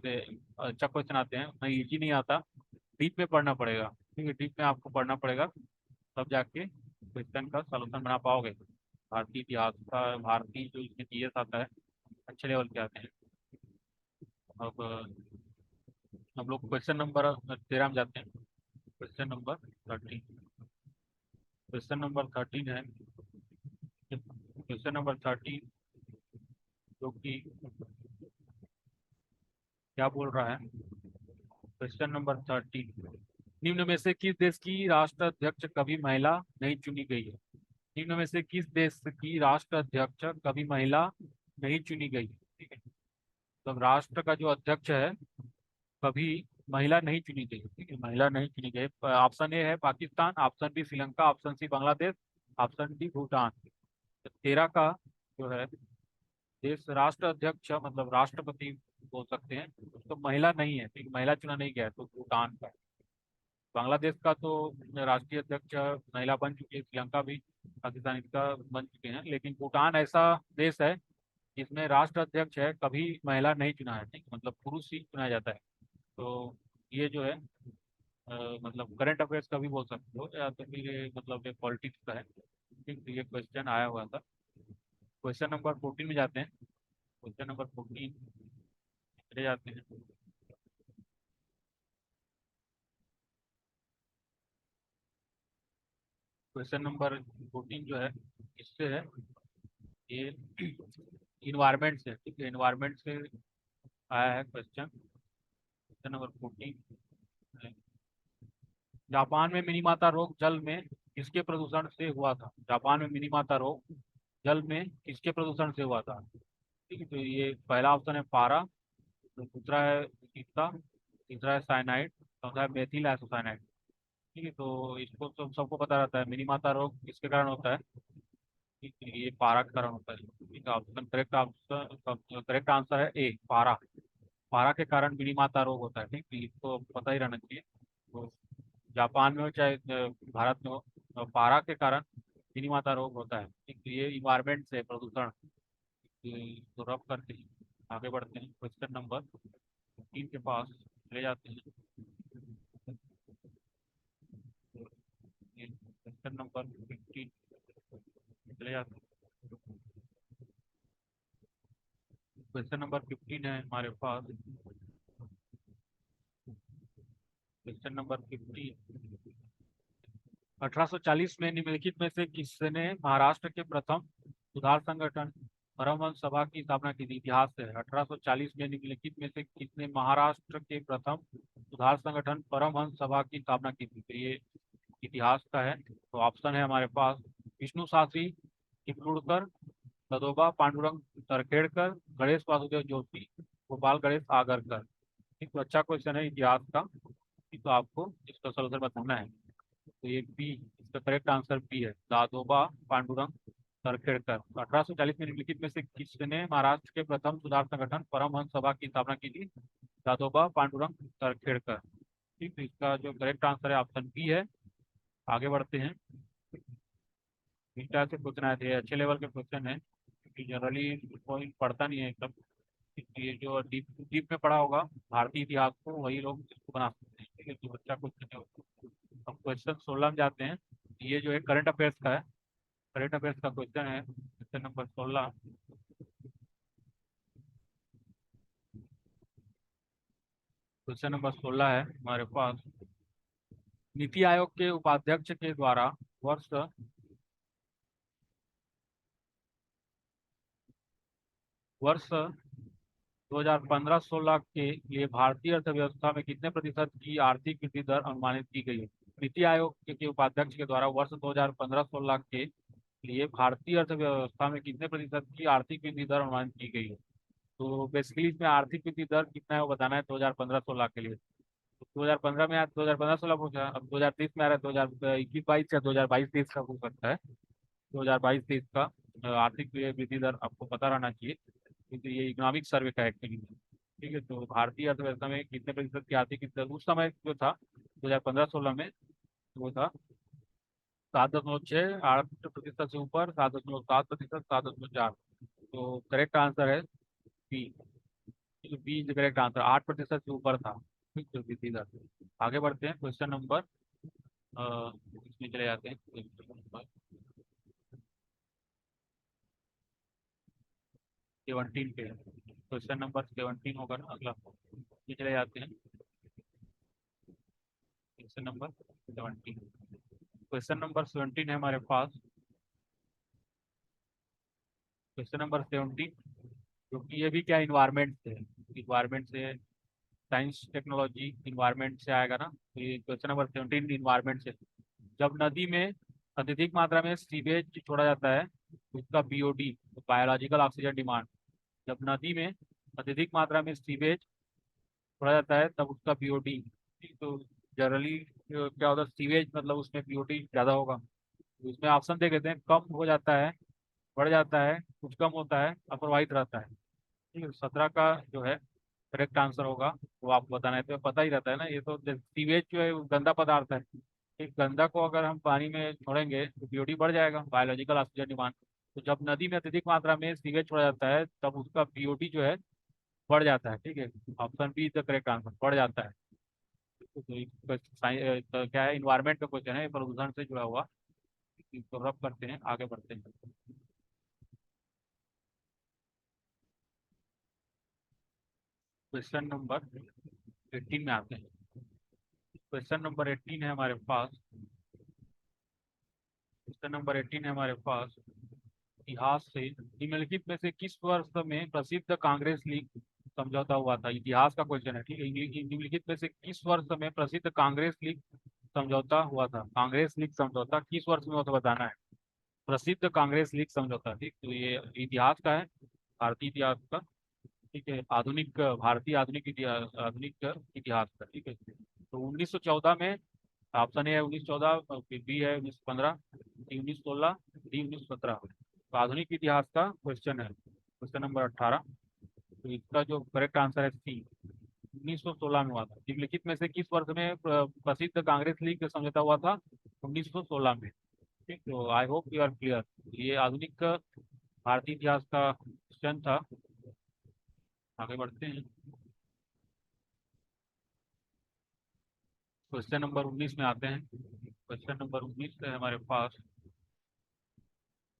अच्छा क्वेश्चन आते हैं, नहीं इजी नहीं आता, डीप में पढ़ना पड़ेगा। ठीक है, डीप में आपको पढ़ना पड़ेगा, तब जाके क्वेश्चन का सॉल्यूशन बना पाओगे। भारतीय इतिहास का, भारतीय जो इसमें जीएस आता है, अच्छे लेवल के आते हैं। अब हम लोग क्वेश्चन नंबर 13 में जाते हैं। Question number 13। क्वेश्चन नंबर 13 है, क्वेश्चन नंबर 13 जो कि क्या बोल रहा है। क्वेश्चन नंबर 13, निम्न में से किस देश की राष्ट्राध्यक्ष कभी महिला नहीं चुनी गई है। निम्न में से किस देश की राष्ट्राध्यक्ष कभी महिला नहीं चुनी गई है। ठीक है, तो राष्ट्र का जो अध्यक्ष है, कभी महिला नहीं चुनी गई। ठीक है, महिला नहीं चुनी गई। ऑप्शन ए है Pakistan, option B Sri Lanka, option C Bangladesh, option D Bhutan. तो 13 का जो है देश राष्ट्र अध्यक्ष मतलब राष्ट्रपति बोल सकते हैं, उसको महिला नहीं है, ठीक, महिला चुना नहीं गया है, तो भूटान का। बांग्लादेश का तो राष्ट्रीय अध्यक्ष महिला बन चुकी है, श्रीलंका भी, पाकिस्तान इसका बन चुके हैं, लेकिन भूटान ऐसा देश है जिसमें राष्ट्र अध्यक्ष है कभी महिला नहीं चुना है। ठीक, मतलब पुरुष ही चुना जाता है। तो ये जो है मतलब करंट अफेयर्स का भी बोल सकते हो, या तो फिर ये मतलब ये पॉलिटिक्स का है। ठीक, तो ये क्वेश्चन आया हुआ था। क्वेश्चन नंबर 14 में जाते हैं। क्वेश्चन नंबर 14 चले जाते हैं। क्वेश्चन नंबर 14 जो है इससे है, ये इन्वायरमेंट से। ठीक है, इन्वायरमेंट से आया है क्वेश्चन। क्वेश्चन नंबर 14 है, जापान में मिनीमाता रोग जल में किसके प्रदूषण से हुआ था। जापान में मिनीमाता रोग जल में किसके प्रदूषण से हुआ था। ठीक है, तो ये पहला ऑप्शन है पारा, तो दूसरा है चित्ता, तीसरा है साइनाइड, चौथा है मेथिल आइसोसाइनाइड। ठीक है, तो इसको तो सबको पता रहता है, मिनीमाता रोग किसके कारण होता है। ठीक है, ये पारा के कारण होता है। ठीक है, option correct, option correct answer है ए, पारा। पारा के कारण मिनीमाता रोग होता है। ठीक है, इसको पता ही रहना चाहिए। तो जापान में हो चाहे भारत में हो, पारा के कारण मिनीमाता रोग होता है। ठीक, तो ये इन्वायरमेंट से प्रदूषण। तो रब करके आगे बढ़ते हैं, क्वेश्चन नंबर 3 के पास ले जाते हैं। क्वेश्चन नंबर 15 चले जाते हैं। क्वेश्चन नंबर 15 है हमारे पास। क्वेश्चन नंबर 15, 1840 में निम्नलिखित में से किसने महाराष्ट्र के प्रथम सुधार संगठन परमहंस सभा की स्थापना की थी। इतिहास से 1840 में निम्नलिखित में से किसने महाराष्ट्र के प्रथम सुधार संगठन परमहंस सभा की स्थापना की थी। तो ये इतिहास का है। तो ऑप्शन है हमारे पास विष्णु शास्त्री, चिपलूणकर, सदोबा पांडुरंग तरखेड़कर, गणेश वासुदेव जोशी, गोपाल गणेश आगरकर। ठीक, तो अच्छा क्वेश्चन है इतिहास का। ठीक, तो आपको इसका सलूशन बताना है। तो ये बी, इसका करेक्ट आंसर बी है, दादोबा पांडुरंग तरखेड़कर। 1840 में निम्नलिखित में से किसने महाराष्ट्र के प्रथम सुधार संगठन परमहंस सभा की स्थापना की थी। दादोबा पांडुरंग तरखेड़कर। ठीक, तो इसका जो करेक्ट आंसर है ऑप्शन बी है। आगे बढ़ते हैं। इस तरह से क्वेश्चन आए थे, अच्छे लेवल के क्वेश्चन है, क्योंकि जनरली कोई पढ़ता नहीं है एकदम। ये जो डीप डीप में पढ़ा होगा भारतीय इतिहास को, वही लोग इसको बना सकते हैं। ठीक है, तो अच्छा क्वेश्चन है। अब क्वेश्चन 16 में जाते हैं। ये जो है करंट अफेयर्स का है। करंट अफेयर्स का क्वेश्चन है, क्वेश्चन नंबर 16। क्वेश्चन नंबर 16 है हमारे पास, नीति आयोग के उपाध्यक्ष के द्वारा वर्ष वर्ष 2015-16 के लिए भारतीय अर्थव्यवस्था में कितने प्रतिशत की आर्थिक वृद्धि दर अनुमानित की गई है। नीति आयोग के उपाध्यक्ष के द्वारा वर्ष 2015-16 के लिए भारतीय अर्थव्यवस्था में कितने प्रतिशत की आर्थिक वृद्धि दर अनुमानित की गई है। तो बेसिकली इसमें आर्थिक वृद्धि दर कितना है वो बताना है 2015-16 के लिए। तो 2015 में 2015-16 पूछा, अब 2030 में आ रहा है, 2021-22 या 2022-23 का पूछ सकता है। 2022-23 का आर्थिक वृद्धि दर आपको पता रहना चाहिए, क्योंकि ये इकोनॉमिक सर्वे का एक्चुअली। ठीक है, तो भारतीय अर्थव्यवस्था में कितने प्रतिशत की आर्थिक वृद्धि दर उस समय जो था 2015-16 में वो था 7.6, 8% से ऊपर 7.7%, 7.4। तो करेक्ट आंसर है B. B is correct answer, 8% से ऊपर था। ठीक, तो बी सीधा। आगे बढ़ते हैं क्वेश्चन नंबर, इसमें चले जाते हैं क्वेश्चन नंबर 17 पे। क्वेश्चन नंबर 17 होगा ना अगला। ये चले जाते हैं क्वेश्चन नंबर 17। क्वेश्चन नंबर 17 है हमारे पास। क्वेश्चन नंबर 17, क्योंकि ये भी क्या इन्वायरमेंट से है, इन्वायरमेंट से, साइंस टेक्नोलॉजी इन्वायरमेंट से आएगा ना, तो ये क्वेश्चन नंबर 17 इन्वायरमेंट से। जब नदी में अत्यधिक मात्रा में सीवेज छोड़ा जाता है, उसका बीओडी, बायोलॉजिकल ऑक्सीजन डिमांड। जब नदी में अत्यधिक मात्रा में सीवेज छोड़ा जाता है तब उसका बीओडी। तो जनरली क्या होता है, सीवेज मतलब उसमें बीओडी ज़्यादा होगा। तो इसमें ऑप्शन दे देते हैं, कम हो जाता है, बढ़ जाता है, कुछ कम होता है, अप्रवाहित रहता है। ठीक है, 17 का जो है करेक्ट आंसर होगा। वो आपको बताना है, तो पता ही रहता है ना, ये तो सीवेज जो है वो गंदा पदार्थ है। एक गंदा को अगर हम पानी में छोड़ेंगे तो बीओडी बढ़ जाएगा, बायोलॉजिकल ऑक्सीजन डिमांड। तो जब नदी में अत्यधिक मात्रा में सीवेज छोड़ा जाता है तब उसका बीओडी जो है बढ़ जाता है। ठीक है, option B the correct answer, बढ़ जाता है। तो तो क्या है, इन्वायरमेंट का क्वेश्चन है, प्रदूषण से जुड़ा हुआ। इसको रब करते हैं, आगे बढ़ते हैं। क्वेश्चन नंबर 18 में आते हैं। क्वेश्चन नंबर 18 है हमारे पास। क्वेश्चन नंबर 18 है हमारे पास। इतिहास से निम्नलिखित में से किस वर्ष में प्रसिद्ध कांग्रेस लीग समझौता हुआ था? इतिहास का क्वेश्चन है, ठीक है। निम्नलिखित में से किस वर्ष में प्रसिद्ध कांग्रेस लीग समझौता हुआ था? कांग्रेस लीग समझौता किस वर्ष में हुआ था बताना है। प्रसिद्ध कांग्रेस लीग समझौता, ठीक, तो ये इतिहास का है, भारतीय इतिहास का। ठीक है, आधुनिक भारतीय आधुनिक इतिहास, आधुनिक इतिहास का। ठीक है, तो 1914 में। ऑप्शन ए है 1914, बी है 1915, डी 1916, डी 1917। तो आधुनिक इतिहास का क्वेश्चन है, क्वेश्चन नंबर 18। तो इसका जो करेक्ट आंसर है सी, 1916 में हुआ था। निम्नलिखित में से किस वर्ष में प्रसिद्ध कांग्रेस लीग समझौता हुआ था? 1916 में। ठीक, तो I hope you are clear. ये आधुनिक भारतीय इतिहास का क्वेश्चन था। आगे बढ़ते हैं, क्वेश्चन नंबर 19 में आते हैं। क्वेश्चन नंबर 19 है हमारे पास।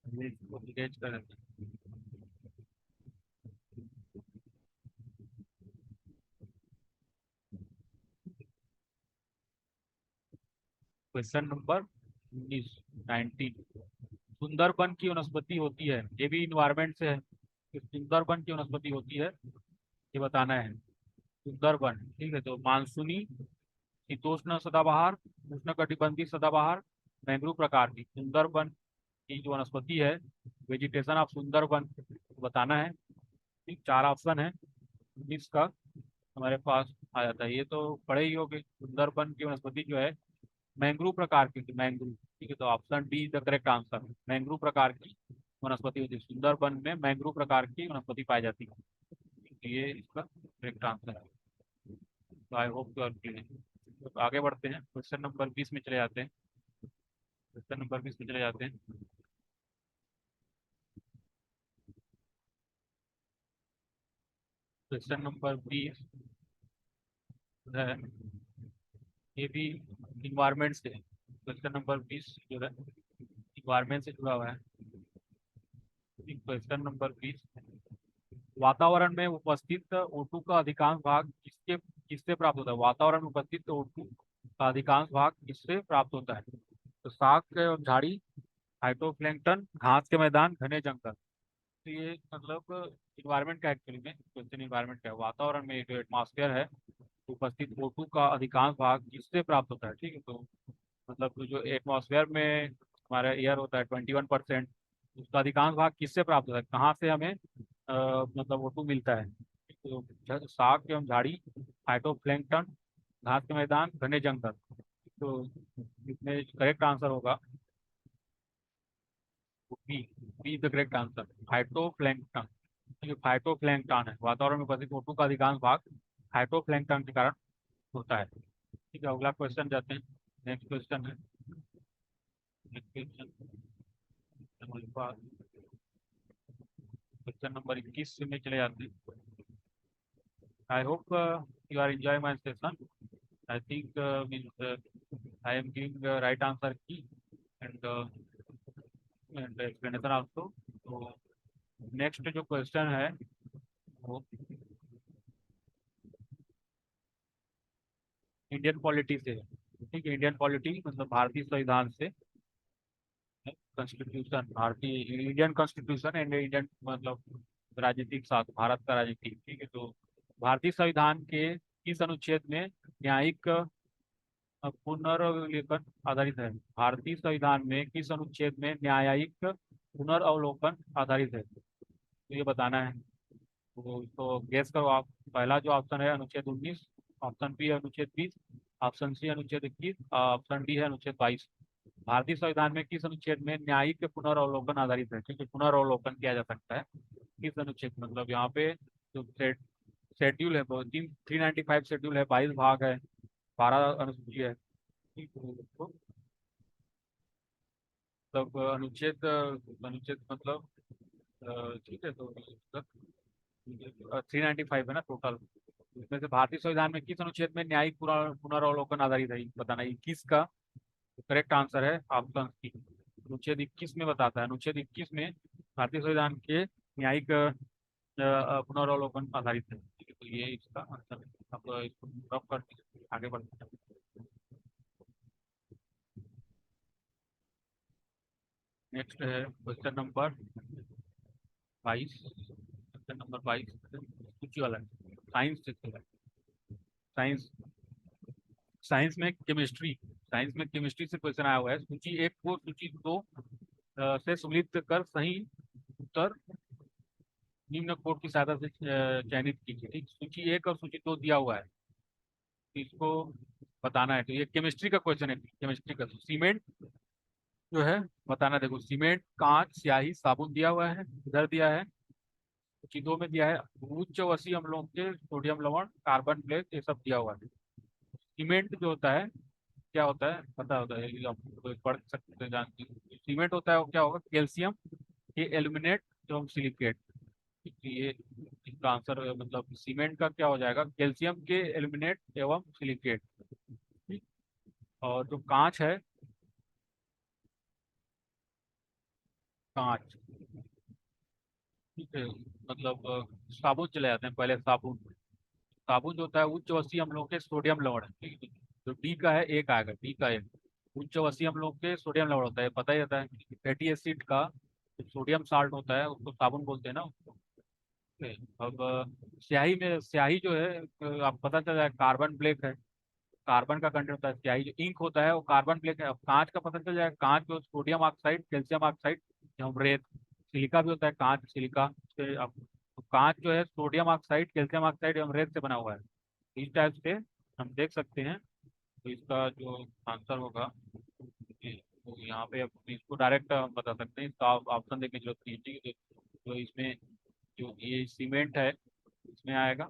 ये इसको engage कर देते हैं। Question number 19, 19। सुंदरबन की वनस्पति होती है, ये भी इन्वायरमेंट से है कि सुंदरबन की वनस्पति होती है, ये बताना है। सुंदरबन, ठीक है, तो मानसूनी, शीतोष्ण सदाबहार, उष्णकटिबंधीय सदाबहार, मैंग्रोव प्रकार की सुंदरबन की जो वनस्पति है, वेजिटेशन ऑफ सुंदरबन बताना है। ठीक, 4 ऑप्शन है, 19 का हमारे पास आ जाता है। ये तो पढ़े ही होगे, सुंदरबन की वनस्पति जो है मैंग्रोव प्रकार की, मैंग्रोव। ठीक है, तो option D the correct answer, mangrove प्रकार की वनस्पति होती है सुंदरबन में, मैंग्रोव प्रकार की वनस्पति पाई जाती है। तो ये इसका करेक्ट आंसर है। तो I hope you are clear. तो आगे बढ़ते हैं, क्वेश्चन नंबर 20 में चले जाते हैं। क्वेश्चन नंबर 20 में चले जाते हैं। क्वेश्चन नंबर 20 है, ये भी इन्वायरमेंट से। क्वेश्चन नंबर 20 जो है इन्वायरमेंट से जुड़ा हुआ है। क्वेश्चन नंबर 20, वातावरण में उपस्थित O2 का अधिकांश भाग किससे प्राप्त होता है? वातावरण में उपस्थित O2 का अधिकांश भाग किससे प्राप्त होता है? तो शाक एवं झाड़ी, फाइटोप्लैंक्टन, घास के मैदान, घने जंगल। तो ये मतलब इन्वायरमेंट का एक्चुअली में क्वेश्चन, इन्वायरमेंट का है। वातावरण में जो एटमॉस्फेयर है उपस्थित O2 का अधिकांश भाग किससे प्राप्त होता है? ठीक है, तो मतलब जो एटमॉस्फेयर में हमारा एयर होता है 21%, उसका अधिकांश भाग किससे प्राप्त होता है, कहाँ से हमें मतलब O2 मिलता है? तो शाक एवं झाड़ी, फाइटोप्लैंक्टन, घास के मैदान, घने जंगल। तो इसमें करेक्ट आंसर होगा B, B the correct answer, phytoplankton. ये फाइटोप्लैंक्टन है, वातावरण में उपस्थित O2 का अधिकांश भाग फाइटोप्लैंक्टन के कारण होता है। ठीक है, अगला क्वेश्चन जाते हैं। नेक्स्ट क्वेश्चन है, नेक्स्ट क्वेश्चन हमारे पास क्वेश्चन नंबर 21 में चले जाते हैं। I hope you are enjoy my session. I think means I am giving right answer की एंड एक्सप्लेनेशन आल्सो। तो नेक्स्ट जो क्वेश्चन है वो इंडियन पॉलिटी से है। ठीक है, इंडियन पॉलिटी मतलब भारतीय संविधान से, कॉन्स्टिट्यूशन भारतीय इंडियन कॉन्स्टिट्यूशन एंड इंडियन मतलब राजनीतिक शास्त्र, भारत का राजनीतिक। ठीक है, तो भारतीय संविधान के किस अनुच्छेद में न्यायिक पुनर्विलोकन आधारित है? भारतीय संविधान में किस अनुच्छेद में न्यायिक पुनर्वलोकन आधारित है? तो ये बताना है। तो गेस करो आप। पहला जो ऑप्शन है अनुच्छेद 19, ऑप्शन बी है अनुच्छेद 20, ऑप्शन सी अनुच्छेद 21, ऑप्शन डी है अनुच्छेद 22। भारतीय संविधान में किस अनुच्छेद में न्यायिक पुनर्वलोकन आधारित है? ठीक है, पुनर्वलोकन किया जा सकता है किस अनुच्छेद, मतलब यहाँ पे जो शेड्यूल है, 395 शेड्यूल है, 22 भाग है, 12 अनुसूची है। ठीक है, तो मतलब अनुच्छेद अनुच्छेद मतलब ठीक है, तो 395 है ना टोटल। इसमें से भारतीय संविधान में किस अनुच्छेद में न्यायिक पुनर्वलोकन आधारित है, बताना। 21 का करेक्ट आंसर है ऑप्शन सी। अनुच्छेद 21 में बताता है, अनुच्छेद 21 में भारतीय संविधान के न्यायिक पुनरावलोकन आधारित है। ठीक है, तो ये इसका आंसर है। अब इसको ड्रॉप करके आगे बढ़ते हैं। नेक्स्ट है क्वेश्चन नंबर 22। क्वेश्चन नंबर 22 सूची वाला है, साइंस से है। साइंस साइंस में केमिस्ट्री, साइंस में केमिस्ट्री से क्वेश्चन आया हुआ है। सूची एक को सूची दो से सम्मिलित कर सही उत्तर निम्न कोड की सहायता से चयनित कीजिए। ठीक, सूची एक और सूची दो दिया हुआ है, तो इसको बताना है। तो ये केमिस्ट्री का क्वेश्चन है, केमिस्ट्री का। सीमेंट जो है बताना। देखो, सीमेंट, कांच, स्याही, साबुन दिया हुआ है, इधर दिया है सूची दो में दिया है उच्च वसी अम्लों के सोडियम लवण, कार्बन ब्लैक, ये सब दिया हुआ है। सीमेंट जो होता है क्या होता है पता होता है, ये आप तो पढ़ सकते हैं, जानते हैं। सीमेंट होता है वो क्या होगा, कैल्शियम के एल्यूमिनेट एवं सिलिकेट। ये इसका आंसर मतलब सीमेंट का क्या हो जाएगा, कैल्शियम के एल्यूमिनेट एवं सिलिकेट। ठीक। और जो कांच है, कांच, ठीक है, मतलब साबुन चले जाते हैं पहले। साबुन, साबुन जो होता है उच्च वसीय अम्लों के सोडियम लवण है। ठीक है, तो डी का है एक आएगा, डी का एक। उच्च वसीय अम्लों के सोडियम लवण होता है, पता ही रहता है। फैटी एसिड का जो सोडियम साल्ट होता है उसको साबुन बोलते हैं ना उसको। ठीक है, अब स्याही में, स्याही जो है आप पता चल जाए कार्बन ब्लैक है। कार्बन का कंटेंट होता है, स्याही जो इंक होता है वो कार्बन ब्लैक है। अब कांच का पता चल जाएगा, कांच जो सोडियम ऑक्साइड, कैल्शियम ऑक्साइड, जो रेत। सिलिका भी होता है, कांच सिलिका से अब। तो कांच जो है सोडियम ऑक्साइड, कैल्शियम ऑक्साइड एवं रेत से बना हुआ है। इस टाइप से हम देख सकते हैं। तो इसका जो आंसर होगा तो यहाँ पे अब इसको डायरेक्ट हम बता सकते हैं, इसका ऑप्शन देखने की जरूरत नहीं है। ठीक है, तो इसमें जो ये सीमेंट है इसमें आएगा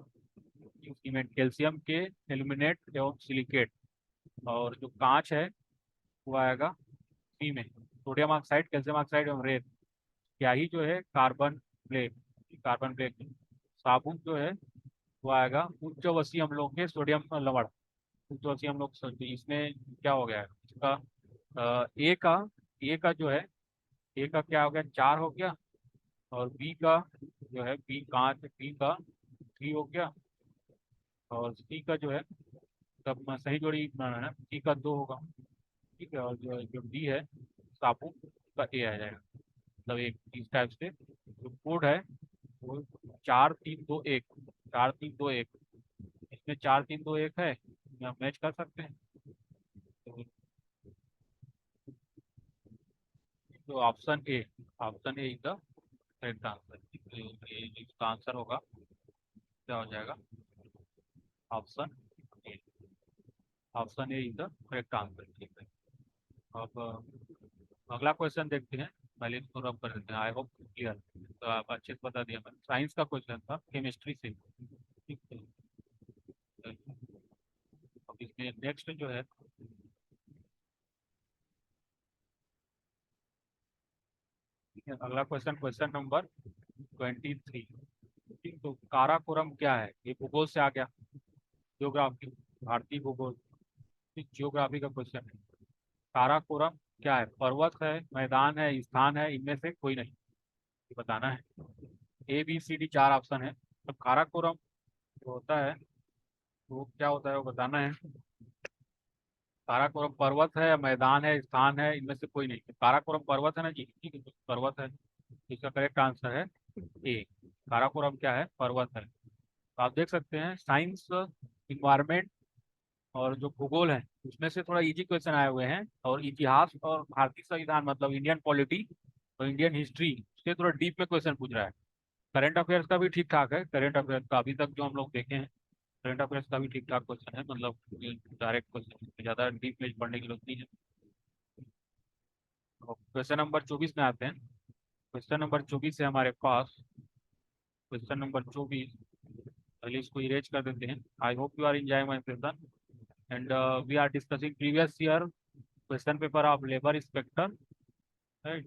सीमेंट, कैल्शियम के एल्यूमिनेट एवं सिलिकेट। और जो कांच है वो आएगा सी में, सोडियम ऑक्साइड, कैल्शियम ऑक्साइड एवं रेत। स्याही जो है कार्बन ब्लैक, कार्बन ब्लैक। साबुन जो है वो आएगा उच्च वसीय अम्लों के सोडियम लवण, उच्च वसीय अम्लों के इसमें क्या हो गया है इसका ए का, ए का जो है, ए का क्या हो गया, चार हो गया। और बी का जो है, बी कांच, बी का थ्री हो गया। और सी का जो है, तब सही जोड़ी बनाना है ना, सी का दो होगा। ठीक है, और जो डी है साबुन का ए आ जाएगा। मतलब एक इस टाइप से जो कोड है वो 4 3 2 1, 4 3 2 1। इसमें 4 3 2 1 है, हम मैच कर सकते हैं। तो option A, option A is the correct answer. ये इसका आंसर होगा, क्या हो जाएगा, option A. Option A is the correct answer. ठीक है, अब अगला क्वेश्चन देखते हैं। पहले इसको रब कर देते हैं, आई होप क्लियर। तो आप अच्छे से बता दिया मैंने, साइंस का क्वेश्चन था केमिस्ट्री से। ठीक है, अब इसमें नेक्स्ट जो है ठीक है, अगला क्वेश्चन, क्वेश्चन नंबर 23। ठीक, तो काराकोरम क्या है? ये भूगोल से आ गया, ज्योग्राफी, भारतीय भूगोल, जियोग्राफी का क्वेश्चन है। काराकोरम क्या है? पर्वत है, मैदान है, स्थान है, इनमें से कोई नहीं, ये बताना है। ए बी सी डी चार ऑप्शन है। तो काराकोरम जो होता है वो क्या होता है वो बताना है। काराकोरम पर्वत है, मैदान है, स्थान है, इनमें से कोई नहीं। तो काराकोरम पर्वत है ना जी, ठीक है, तो पर्वत है। इसका करेक्ट आंसर है ए। काराकोरम क्या है? पर्वत है। तो आप देख सकते हैं साइंस, इन्वायरमेंट और जो भूगोल है उसमें से थोड़ा इजी क्वेश्चन आए हुए हैं, और इतिहास और भारतीय संविधान मतलब इंडियन पॉलिटी और इंडियन हिस्ट्री उससे थोड़ा डीप में क्वेश्चन पूछ रहा है। करंट अफेयर्स का भी ठीक ठाक है, करंट अफेयर्स का अभी तक जो हम लोग देखे हैं, करंट अफेयर्स का भी ठीक ठाक क्वेश्चन है, मतलब डायरेक्ट क्वेश्चन, ज़्यादा डीप में पढ़ने की जरूरत नहीं है। क्वेश्चन नंबर 24 में आते हैं। क्वेश्चन नंबर 24 है हमारे पास। क्वेश्चन नंबर 24, पहले इसको इरेज कर देते हैं। I hope you are enjoying my session and we are discussing previous year question paper of labour inspector, right,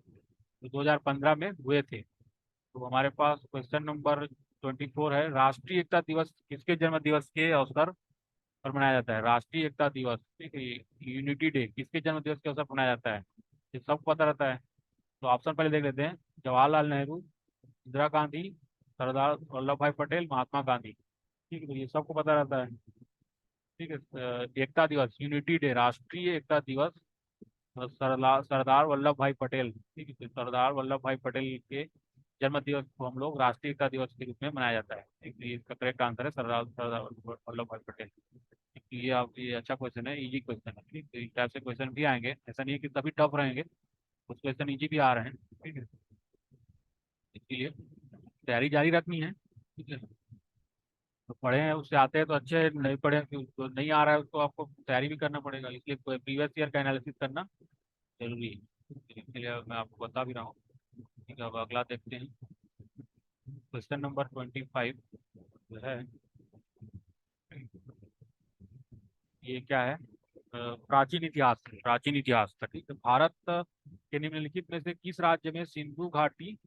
जो 2015 में हुए थे। तो हमारे पास क्वेश्चन नंबर 24 है, राष्ट्रीय एकता दिवस किसके जन्म दिवस के अवसर पर मनाया जाता है? राष्ट्रीय एकता दिवस, ठीक है, यूनिटी डे किसके जन्म दिवस के अवसर पर मनाया जाता है? ये सब पता रहता है। तो ऑप्शन पहले देख लेते हैं। जवाहरलाल नेहरू, इंदिरा गांधी, सरदार वल्लभ भाई पटेल, महात्मा गांधी। ठीक है, तो ये सबको पता रहता है। ठीक है, एकता दिवस, यूनिटी डे, राष्ट्रीय एकता दिवस, सरदार सरदार वल्लभ भाई पटेल, ठीक है, तो सरदार वल्लभ भाई पटेल के जन्म दिवस को हम लोग राष्ट्रीय एकता दिवस के रूप में मनाया जाता है। ठीक है, इसका करेक्ट आंसर है सरदार सरदार वल्लभ भाई पटेल। ठीक है, ये आप, ये अच्छा क्वेश्चन है, इजी क्वेश्चन है। ठीक है, इस टाइप से क्वेश्चन भी आएंगे, ऐसा नहीं है कि सभी टफ रहेंगे, कुछ क्वेश्चन इजी भी आ रहे हैं। ठीक है, इसलिए तैयारी जारी रखनी है। ठीक है, तो पढ़े हैं उससे आते हैं तो अच्छे हैं, नहीं पढ़े हैं तो नहीं आ रहा है उसको आपको तैयारी भी करना पड़ेगा, इसलिए प्रीवियस ईयर का एनालिसिस करना जरूरी है। इसलिए मैं आपको बता भी रहा हूँ। ठीक है, अब अगला देखते हैं। क्वेश्चन नंबर 25 जो है, ये क्या है? प्राचीन इतिहास, प्राचीन इतिहास का। ठीक है, भारत के निम्नलिखित में से किस राज्य में सिंधु घाटी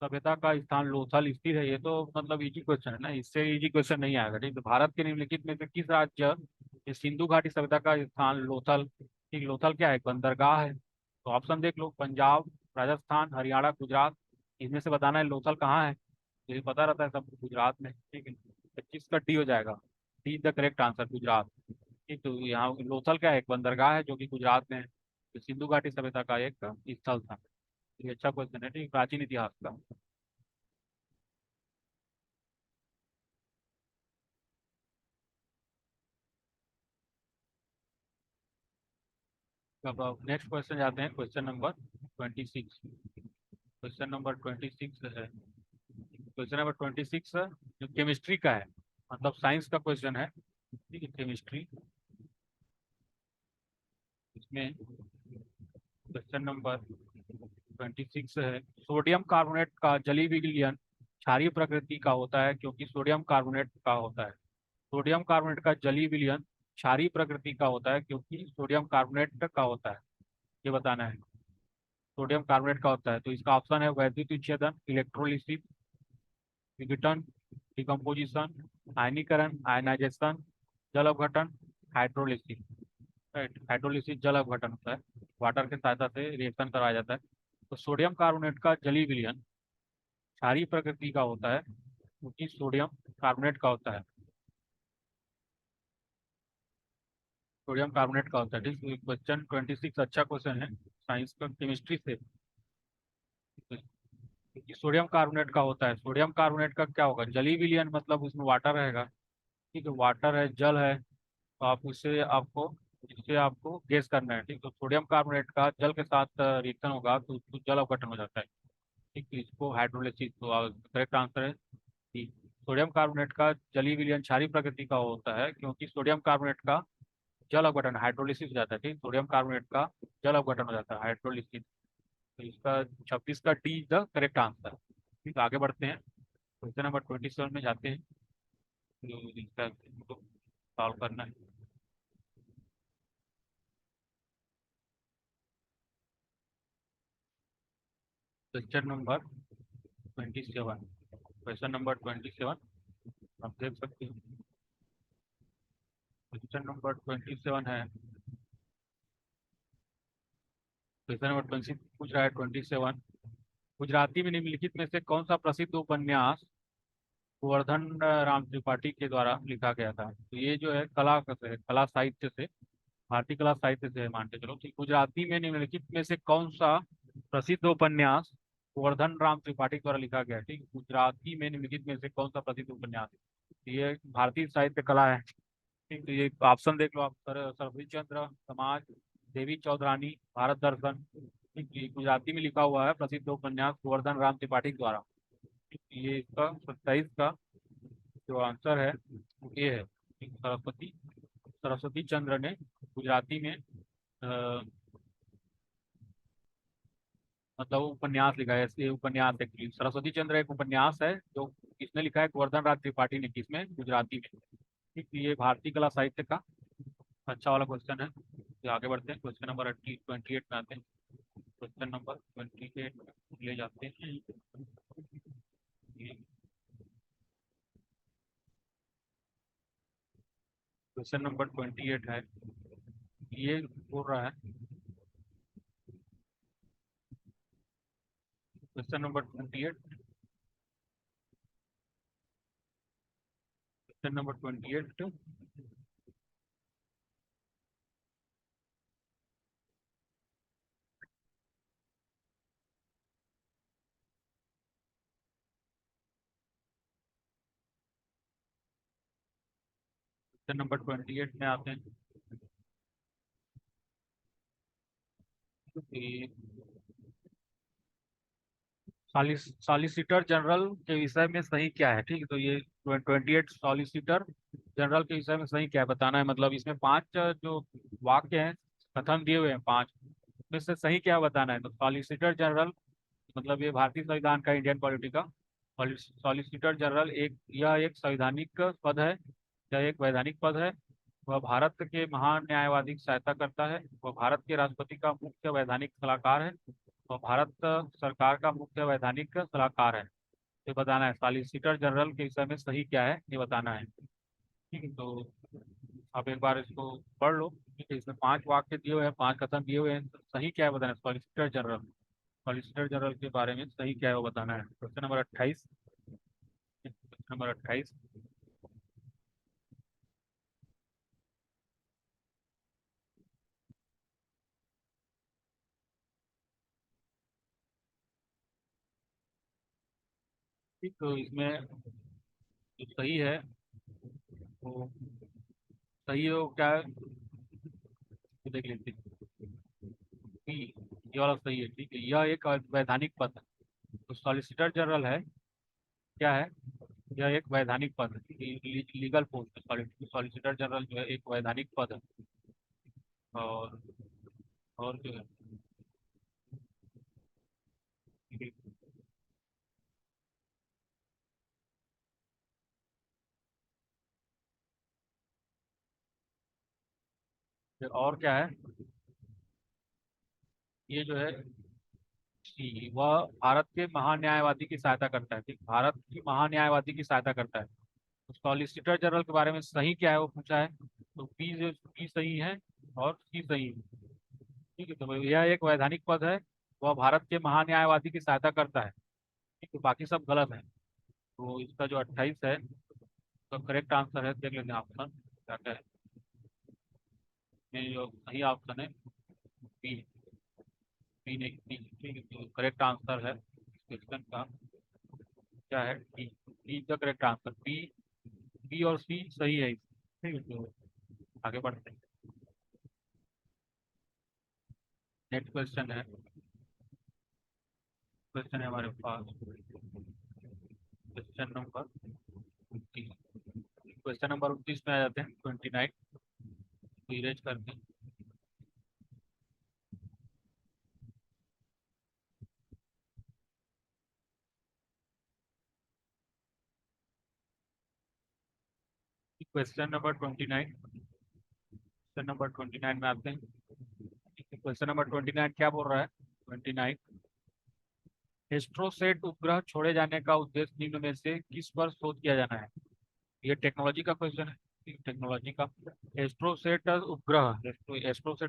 सभ्यता का स्थान लोथल स्थित है? ये तो मतलब इजी क्वेश्चन है ना, इससे इजी क्वेश्चन नहीं आएगा। ठीक है, तो भारत के निम्नलिखित में से किस राज्य में सिंधु घाटी सभ्यता का स्थान लोथल, ठीक, लोथल क्या है? बंदरगाह है। तो ऑप्शन देख लो, पंजाब, राजस्थान, हरियाणा, गुजरात, इसमें से बताना है लोथल कहाँ है। तो ये पता रहता है सब, गुजरात में। ठीक है, 25 का डी हो जाएगा, D is the correct answer, Gujarat. ठीक, तो यहाँ लोथल क्या है? एक बंदरगाह है जो कि गुजरात में है। तो सिंधु घाटी सभ्यता का एक स्थल था। ये अच्छा क्वेश्चन है, ठीक, प्राचीन इतिहास का। अब नेक्स्ट क्वेश्चन जाते हैं, क्वेश्चन नंबर 26। क्वेश्चन नंबर 26 है, क्वेश्चन नंबर 26 जो केमिस्ट्री का है, मतलब साइंस का क्वेश्चन है। ठीक है, केमिस्ट्री, इसमें क्वेश्चन नंबर 26 है, सोडियम कार्बोनेट का जलीय विलयन क्षारीय प्रकृति का होता है क्योंकि सोडियम कार्बोनेट का होता है। सोडियम कार्बोनेट का जलीय विलयन क्षारीय प्रकृति का होता है क्योंकि सोडियम कार्बोनेट का होता है, ये बताना है। सोडियम कार्बोनेट का होता है, तो इसका ऑप्शन है वैद्युत विच्छेदन, इलेक्ट्रोलिसिस, विघटन, डिकम्पोजिशन, आयनीकरण, आयनाइजेशन, जल अपघटन, हाइड्रोलिसिस। राइट, हाइड्रोलिसिस जल अपघटन होता है, वाटर के सहायता से रिएक्शन कराया जाता है। तो सोडियम कार्बोनेट का जलीय विलयन क्षारीय प्रकृति का होता है क्योंकि सोडियम कार्बोनेट का होता है, सोडियम कार्बोनेट का होता है। ठीक, क्वेश्चन 26 अच्छा क्वेश्चन है, साइंस का, केमिस्ट्री से। क्योंकि सोडियम कार्बोनेट का होता है, सोडियम कार्बोनेट का क्या होगा? जलीय विलयन, मतलब उसमें वाटर रहेगा। ठीक है, वाटर है, जल है, तो आप उससे आपको, इससे आपको गैस करना है। ठीक, तो सोडियम कार्बोनेट का जल के साथ रिएक्शन होगा तो उसको जल अपघटन हो जाता है। ठीक, तो इसको हाइड्रोलिसिस, तो करेक्ट आंसर है कि सोडियम कार्बोनेट का जलीय विलयन क्षारीय प्रकृति का होता है क्योंकि सोडियम कार्बोनेट का जल अपघटन हाइड्रोलिसिस हो जाता है। ठीक, सोडियम कार्बोनेट का जल अपघटन हो जाता है, हाइड्रोलिसिस। तो इसका 26 का D is the correct answer. ठीक, आगे बढ़ते हैं, क्वेश्चन नंबर 27 में जाते हैं, जो इसका सॉल्व करना है। Question number 27। क्वेश्चन नंबर 27 आप देख सकते हैं। क्वेश्चन नंबर 27 है। क्वेश्चन नंबर 20 पूछ रहा है 27। गुजराती में निम्नलिखित में से कौन सा प्रसिद्ध उपन्यास गोवर्धन राम त्रिपाठी के द्वारा लिखा गया था? तो ये जो है कला से है, कला साहित्य से, भारतीय कला साहित्य से है, मान के चलो। ठीक, गुजराती में निम्नलिखित में से कौन सा प्रसिद्ध उपन्यास गोवर्धन राम त्रिपाठी द्वारा लिखा गया है? ठीक, गुजराती में निम्नलिखित में से कौन सा प्रसिद्ध उपन्यास है? ये भारतीय साहित्य कला है। ठीक, तो ये ऑप्शन देख लो आप। सरस्वती चंद्र, समाज, देवी चौधरानी, भारत दर्शन। ठीक, ये गुजराती में लिखा हुआ है प्रसिद्ध उपन्यास गोवर्धन राम त्रिपाठी द्वारा। ठीक, ये इसका 27 का जो आंसर है वो ये है। ठीक, सरस्वती सरस्वती चंद्र ने गुजराती में मतलब उपन्यास लिखा है। ये उपन्यास एक्चुअली सरस्वती चंद्र एक उपन्यास है जो किसने लिखा है? गोवर्धन राज त्रिपाठी ने। किसमें? गुजराती में। ठीक, ये भारतीय कला साहित्य का अच्छा वाला क्वेश्चन है। तो आगे बढ़ते हैं, क्वेश्चन नंबर 28 में आते हैं। क्वेश्चन नंबर 28 ले जाते हैं। क्वेश्चन नंबर 28 है। ये बोल रहा है, question number 28। Question number 28। Question number 28 में आते हैं कि सॉलिसिटर जनरल के विषय में सही क्या है? ठीक है, तो ये 28 सॉलिसिटर जनरल के विषय में सही क्या है बताना है। मतलब इसमें पांच जो वाक्य हैं, कथन दिए हुए हैं पांच, में से सही क्या बताना है। तो सॉलिसिटर जनरल मतलब ये भारतीय संविधान का, इंडियन पॉलिटी का सॉलिसिटर जनरल यह एक संवैधानिक पद है। यह एक वैधानिक पद है। वह भारत के महान न्यायवादी की सहायता करता है। वह भारत के राष्ट्रपति का मुख्य वैधानिक सलाहकार है। वह भारत सरकार का मुख्य वैधानिक सलाहकार है। ये बताना है सॉलिसिटर जनरल के विषय में सही क्या है, ये बताना है। ठीक है, तो आप एक बार इसको पढ़ लो। ठीक है, इसमें पांच वाक्य दिए हुए हैं, पांच कथन दिए हुए हैं, तो सही क्या है बताना है। सॉलिसिटर जनरल, सॉलिसिटर जनरल के बारे में सही क्या है वो बताना है। Question number 28। Question number 28। ठीक, तो इसमें जो सही है वो सही है वो क्या है, तो देख लेते हैं। बी, ये वाला सही है। ठीक है, यह एक वैधानिक पद है। तो सॉलिसिटर जनरल है क्या है? यह एक वैधानिक पद है, लीगल पोस्ट है। सॉलिसिटर जनरल जो है एक वैधानिक पद है। और जो है, फिर और क्या है? ये जो है वह भारत के महान्यायवादी की सहायता करता है। ठीक, भारत की महान्यायवादी की सहायता करता है। तो सॉलिसिटर जनरल के बारे में सही क्या है वो पूछा है। तो बी सही है और सी सही है। ठीक है, तो यह एक वैधानिक पद है। वह भारत के महान्यायवादी की सहायता करता है। ठीक है, बाकी सब गलत है। तो इसका जो 28 है तो करेक्ट आंसर है। देख लेते हैं ऑप्शन क्या क्या है। ये जो सही ऑप्शन है बी, बी नहीं बी। ठीक है, तो करेक्ट आंसर है क्वेश्चन का क्या है? बी, बी का करेक्ट आंसर। बी, बी और सी सही है। ठीक है, तो आगे बढ़ते हैं। नेक्स्ट क्वेश्चन है, क्वेश्चन है हमारे पास क्वेश्चन नंबर 29। क्वेश्चन नंबर 29 में आ जाते हैं। 29 को इरेज करते हैं। क्वेश्चन नंबर 29, क्वेश्चन नंबर 29 में आते हैं। क्वेश्चन नंबर 29 क्या बोल रहा है? 29 एस्ट्रोसेट उपग्रह छोड़े जाने का उद्देश्य निम्न में से किस पर शोध किया जाना है? ये टेक्नोलॉजी का क्वेश्चन है। टेक्नोलॉजी का। एस्ट्रोसेट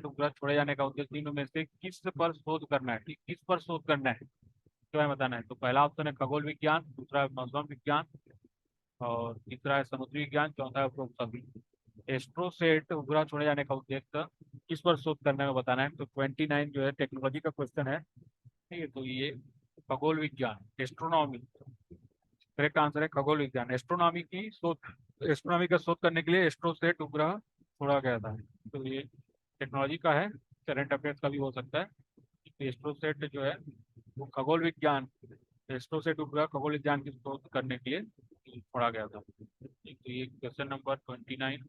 उपग्रह छोड़े जाने का उद्देश्य निम्न में से किस पर शोध करना है? ठीक, किस पर शोध करना है इसके बारे में बताना है। तो पहला ऑप्शन है खगोल विज्ञान, दूसरा है मौसम विज्ञान, और तीसरा है समुद्री विज्ञान, चौथा है उपरोक्त सभी। एस्ट्रोसेट उपग्रह छोड़े जाने का उद्देश्य किस पर शोध करने में बताना है। तो 29 जो है टेक्नोलॉजी का क्वेश्चन है। ठीक है, तो ये खगोल विज्ञान, एस्ट्रोनॉमी, करेक्ट आंसर है खगोल विज्ञान। एस्ट्रोनॉमी का शोध करने के लिए एस्ट्रोसेट उपग्रह छोड़ा गया था। तो ये टेक्नोलॉजी का है, करंट अफेयर्स का भी हो सकता है। तो एस्ट्रोसेट जो है वो खगोल विज्ञान, एस्ट्रोसेट उपग्रह खगोल विज्ञान की शोध करने के लिए छोड़ा गया था। तो ये क्वेश्चन नंबर 29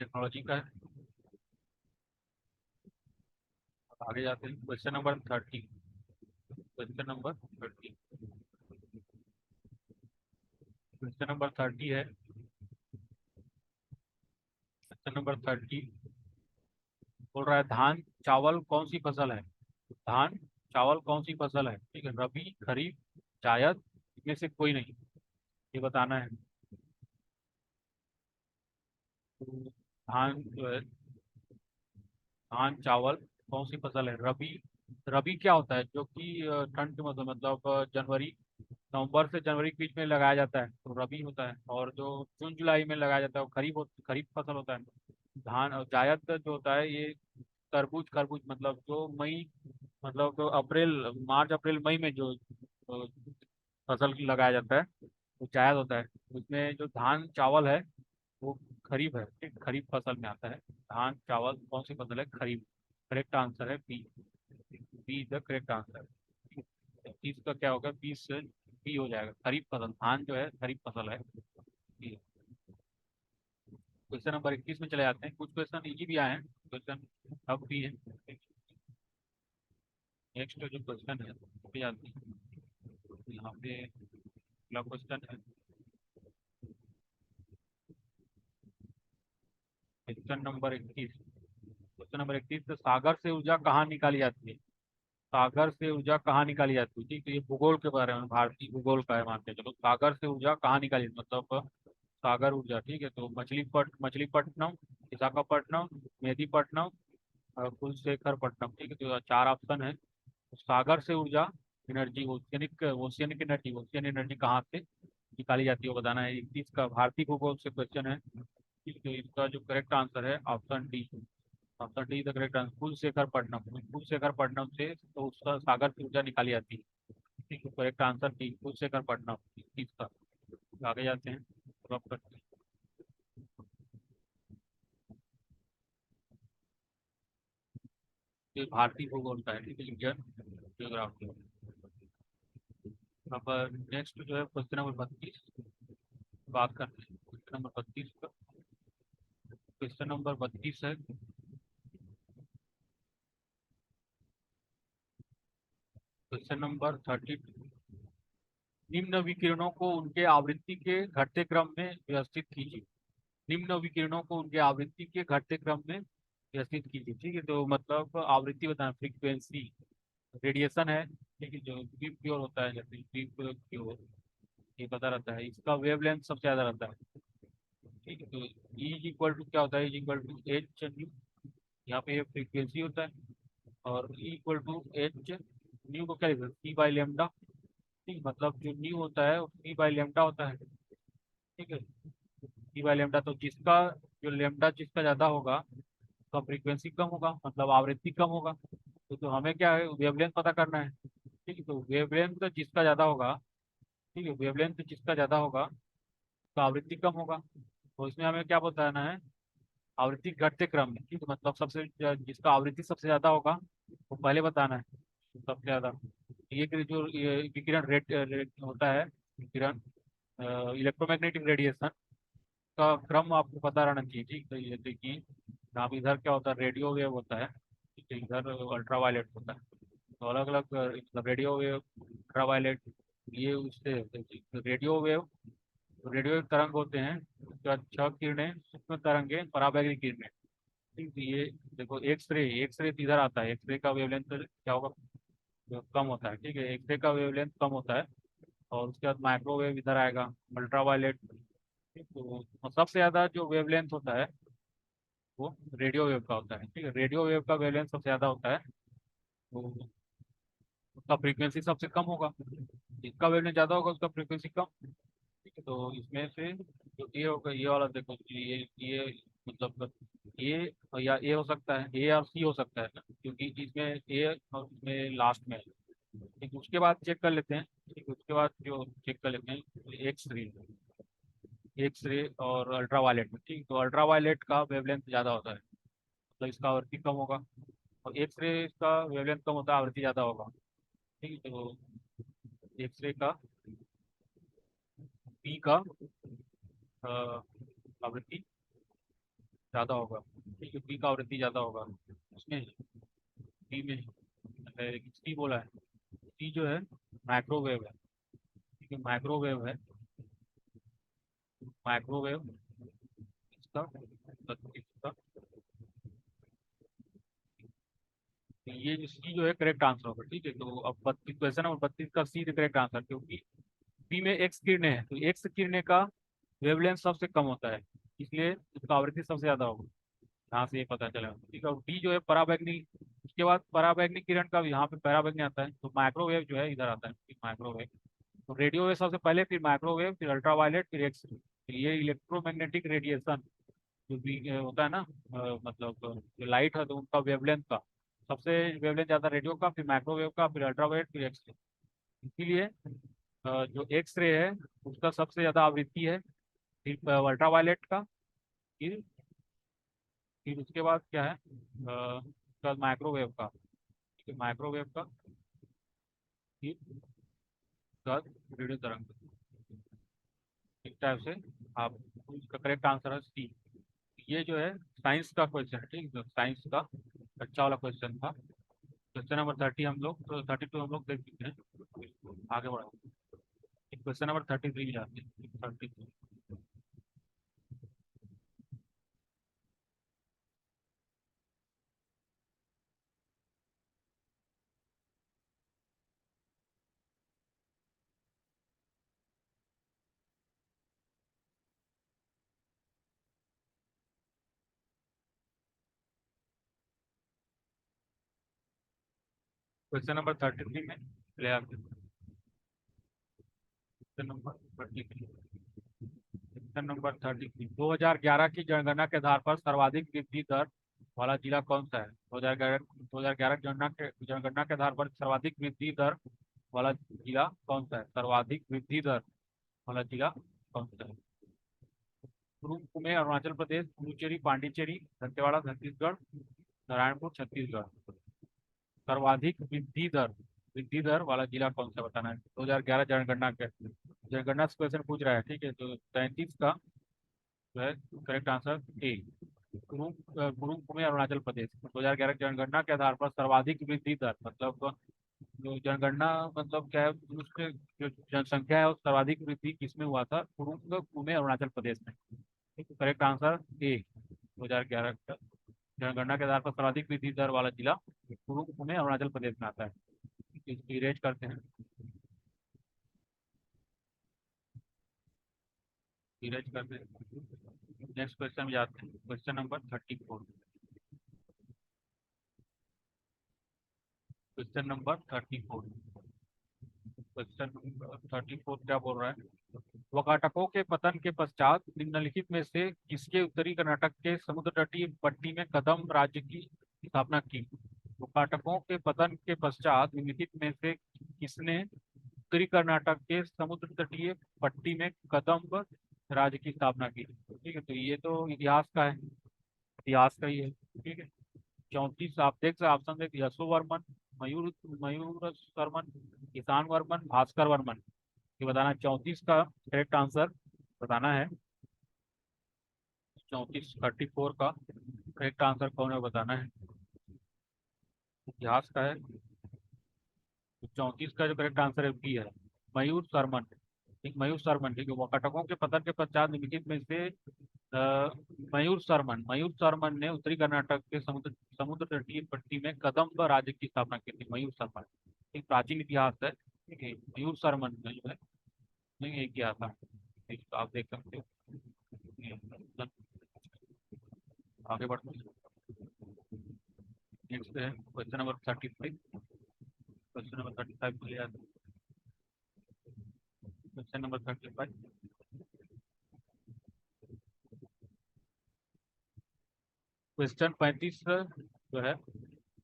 टेक्नोलॉजी का है। आगे जाते हैं question number 30। Question number 30, question number 30 है। क्वेश्चन नंबर 30 बोल रहा है धान चावल कौन सी फसल है? धान चावल कौन सी फसल है? ठीक है, रबी, खरीफ, जायद, इनमें से कोई नहीं, ये बताना है। तो धान जो है, धान चावल कौन सी फसल है? रबी। रबी क्या होता है? जो कि ठंड के मौसम, मतलब जनवरी, नवंबर से जनवरी के बीच में लगाया जाता है, तो रबी होता है। और जो जून जुलाई में लगाया जाता है वो खरीफ फसल होता है। धान और जायद जो होता है ये तरबूज, खरबूज, मतलब जो मई, मतलब जो अप्रैल, मार्च अप्रैल मई में जो फसल लगाया जाता है वो जायद होता है। उसमें जो धान चावल है वो खरीफ है। ठीक, खरीफ फसल में आता है। धान चावल कौन सी फसल है? खरीफ। करेक्ट आंसर है B. B is the correct answer. 30 का क्या होगा? 20 से बी हो जाएगा। खरीफ फसल, धान जो है खरीफ फसल है। क्वेश्चन नंबर 21 में चले जाते हैं। कुछ क्वेश्चन इजी भी आए हैं, क्वेश्चन टफ भी है। नेक्स्ट जो क्वेश्चन है वो भी आती है। यहाँ पे अगला क्वेश्चन है, क्वेश्चन नंबर 21। क्वेश्चन नंबर 21, तो सागर से ऊर्जा कहाँ निकाली जाती है? सागर से ऊर्जा कहाँ निकाली जाती है? ठीक, तो ये भूगोल के बारे में, भारतीय भूगोल का है, मानते हैं। चलो, सागर से ऊर्जा कहाँ निकाली, मतलब सागर ऊर्जा। ठीक है, तो मछलीपट्टनम, विशाखापट्टनम, मेदीपट्टनम, कुलशेखरपट्टनम। ठीक है, तो चार ऑप्शन है। तो सागर से ऊर्जा, एनर्जी, ओशियन एनर्जी कहाँ से निकाली जाती है वो बताना है। 21 का भारतीय भूगोल से क्वेश्चन है। ठीक, तो इसका जो करेक्ट आंसर है option D. Option D the correct answer, Kulasekarapattinam से तो उसका सागर से ऊर्जा निकाली जाती है। ठीक है, करेक्ट आंसर डी, कुलशेखरपट्टनम 21 का। आगे जाते हैं, तो अब करते हैं। ये भारतीय भूगोल का है। ठीक है, इंडियन जियोग्राफी। अब नेक्स्ट जो है क्वेश्चन नंबर 32 बात करते हैं। क्वेश्चन नंबर 32 का, क्वेश्चन नंबर 32 है। क्वेश्चन नंबर 30, निम्न विकिरणों को उनके आवृत्ति के घटते क्रम में व्यवस्थित कीजिए। निम्न विकिरणों को उनके आवृत्ति के घटते क्रम में व्यवस्थित कीजिए। ठीक है, तो मतलब आवृत्ति बताना, फ्रीक्वेंसी, रेडिएशन है। ठीक है, जो डीप प्योर होता है, जैसे डीप प्योर, ये पता रहता है। इसका वेवलेंथ सबसे ज्यादा रहता है। ठीक है, तो ई इक्वल टू क्या होता है? E equal to H nu, यहाँ पे फ्रीक्वेंसी होता है। और E equal to H nu को क्या लिखते हैं? C by lambda. ठीक, मतलब जो न्यू होता है वो सी बाई लेमडा होता है। ठीक है, सी बाई लेमडा, तो जिसका, जो लेमडा जिसका ज्यादा होगा उसका फ्रीक्वेंसी कम होगा, मतलब आवृत्ति कम होगा। तो हमें क्या है, वेवलेंथ पता करना है। ठीक है, तो वेवलेंथ जिसका ज्यादा होगा, ठीक है, वेवलेंथ जिसका ज्यादा होगा तो आवृत्ति कम होगा। तो इसमें हमें क्या बताना है? आवृत्ति घटते क्रम में। ठीक है, मतलब जिसका आवृत्ति सबसे ज्यादा होगा वो पहले बताना है, तो सबसे ज्यादा। ये विकिरण रेट होता है, विकिरण, इलेक्ट्रोमैग्नेटिक रेडिएशन का क्रम आपको पता रहना चाहिए। ठीक, तो ये देखिए, आप इधर क्या होता है, रेडियो वेव होता है। ठीक है, इधर अल्ट्रा वायलेट होता है। तो अलग अलग, मतलब रेडियो वेव, अल्ट्रा वायलेट, ये उससे रेडियो तरंग होते हैं। उसके बाद छह किरणें, सूक्ष्म तरंगें, पराबैंगनी किरणें। ठीक है, ये देखो, एक्सरे इधर आता है। एक्सरे का वेवलेंथ क्या होगा? कम होता है, ठीक है, एक्सरे का वेवलेंथ कम होता है। और उसके बाद माइक्रोवेव इधर आएगा, अल्ट्रावायलेट। तो सबसे ज्यादा जो वेवलेंथ होता है वो रेडियो वेव का होता है, ठीक है, रेडियो वेव का वेवलेंथ सबसे ज्यादा होता है। तो उसका फ्रीक्वेंसी सबसे कम होगा, जिसका वेवलेंथ ज्यादा होगा उसका फ्रीक्वेंसी कम। ठीक है, तो इसमें से जो ये होगा, ये वाला देखो, ये मतलब ए या ए हो सकता है, ए और सी हो सकता है, क्योंकि इसमें ए और इसमें लास्ट में है। ठीक, उसके बाद चेक कर लेते हैं। ठीक, उसके बाद जो चेक कर लेते हैं एक्स रे और अल्ट्रावायलेट में। ठीक, तो अल्ट्रावायलेट का वेवलेंथ ज़्यादा होता है, तो इसका आवृत्ति कम होगा। और एक्स रे का वेवलेंथ कम होता है, आवृत्ति ज़्यादा होगा। ठीक है, तो एक्स रे का पी का अ, आवृत्ति ज़्यादा होगा। ठीक है, पी का आवृत्ति ज़्यादा होगा उसमें, पी में। सी बोला है, सी जो है माइक्रोवेव है। ठीक है, माइक्रोवेव है, माइक्रोवेव इसका 32 का। तो ये जो सी जो है करेक्ट आंसर होगा। ठीक है, तो अब 32 क्वेश्चन नंबर 32 का सी करेक्ट आंसर, क्योंकि पी में एक्स किरणें हैं, तो एक्स किरणें का वेवलेंथ सबसे कम होता है, इसलिए उसका आवृत्ति सबसे ज्यादा होगा। यहाँ से ये पता चला। ठीक है, और डी जो है पराबैंगनी, उसके बाद पराबैंगनी किरण का भी यहाँ पे पराबैंगनी आता है, तो माइक्रोवेव जो है इधर आता है, माइक्रोवेव। तो रेडियो वेव सबसे पहले, फिर माइक्रोवेव, फिर अल्ट्रावायलेट, फिर एक्स रे। ये इलेक्ट्रोमैग्नेटिक रेडिएशन जो भी होता है ना, मतलब जो लाइट है, तो उनका वेवलेंथ का सबसे वेवलेंथ ज्यादा रेडियो का, फिर माइक्रोवेव का, फिर अल्ट्रावायलेट, फिर एक्स रे। इसीलिए जो एक्स रे है उसका सबसे ज्यादा आवृत्ति है, फिर अल्ट्रावायलेट का, फिर फिर उसके बाद क्या है, उसके बाद माइक्रोवेव का, फिर माइक्रोवेव का, फिर उसके बाद रेडियो तरंग। इस टाइप से आप, इसका करेक्ट आंसर है सी। ये जो है साइंस का क्वेश्चन है, ठीक है, साइंस का अच्छा वाला क्वेश्चन था। क्वेश्चन नंबर 30 हम लोग, तो 32 हम लोग देख चुके हैं, आगे बढ़ा। क्वेश्चन नंबर 33 जाते हैं, 33। क्वेश्चन नंबर 33 में ले आते हैं। क्वेश्चन नंबर 33, क्वेश्चन नंबर 33, 2011 की जनगणना के आधार पर सर्वाधिक वृद्धि दर वाला जिला कौन सा है? 2011 जनगणना के आधार पर सर्वाधिक वृद्धि दर वाला जिला कौन सा है? सर्वाधिक वृद्धि दर वाला जिला कौन सा है? कुरुकुमे अरुणाचल प्रदेश, पुडुचेरी पांडिचेरी, दंतेवाड़ा छत्तीसगढ़, नारायणपुर छत्तीसगढ़। सर्वाधिक वृद्धि दर वाला जिला कौन सा बताना है? 2011 जनगणना से क्वेश्चन पूछ रहा है, ठीक है, तो 33 का जो है correct answer A, कुरुकुमे Arunachal Pradesh. 2011 जनगणना के आधार पर सर्वाधिक वृद्धि दर मतलब जो जनगणना मतलब क्या है, उसके जो जनसंख्या है, उस सर्वाधिक वृद्धि किसमें हुआ था? कुरुकुमे अरुणाचल प्रदेश में। ठीक है, करेक्ट आंसर ए, 2011 का जनगणना के आधार पर सर्वाधिक वृद्धि दर वाला जिला कुरुकुमे अरुणाचल प्रदेश में आता है। इसको इरेज करते हैं, इरेज करते हैं। नेक्स्ट क्वेश्चन में जाते हैं, question number 34। Question number 34, question number 34 क्या बोल रहा है? वकाटकों के पतन के पश्चात निम्नलिखित में से किसके उत्तरी कर्नाटक के समुद्र तटीय पट्टी में कदम राज्य की स्थापना की? वकाटकों के पतन के पश्चात निम्नलिखित में से किसने उत्तरी कर्नाटक के समुद्र तटीय पट्टी में कदम्ब राज्य की स्थापना की? ठीक है, तो ये तो इतिहास का है, इतिहास का ही है। ठीक है, 34 आप देख सकते ऑप्शन देख, यशोवर्मन, मयूर मयूर वर्मन, किसान वर्मन, भास्कर वर्मन। ये बताना है 34 का करेक्ट आंसर बताना है। 34 का करेक्ट आंसर कौन है बताना है, इतिहास का है। 34 का जो करेक्ट आंसर है बी है, मयूर शर्मन। ठीक, मयूर शर्मन, ठीक है, वो कटकों के पतन के पश्चात निम्नलिखित में से मयूर शर्मन ने उत्तरी कर्नाटक के समुद्र समुद्र तटीय पट्टी में कदम्ब राज्य की स्थापना की थी, मयूर शर्मन। एक प्राचीन इतिहास है, ठीक है, यूर सरमन में जो है नहीं ये किया था, ठीक, तो आप देख सकते हो। ये आगे बढ़ते हैं। नेक्स्ट है क्वेश्चन नंबर 35। क्वेश्चन नंबर 35 के लिए क्वेश्चन नंबर 35। क्वेश्चन 35 जो है,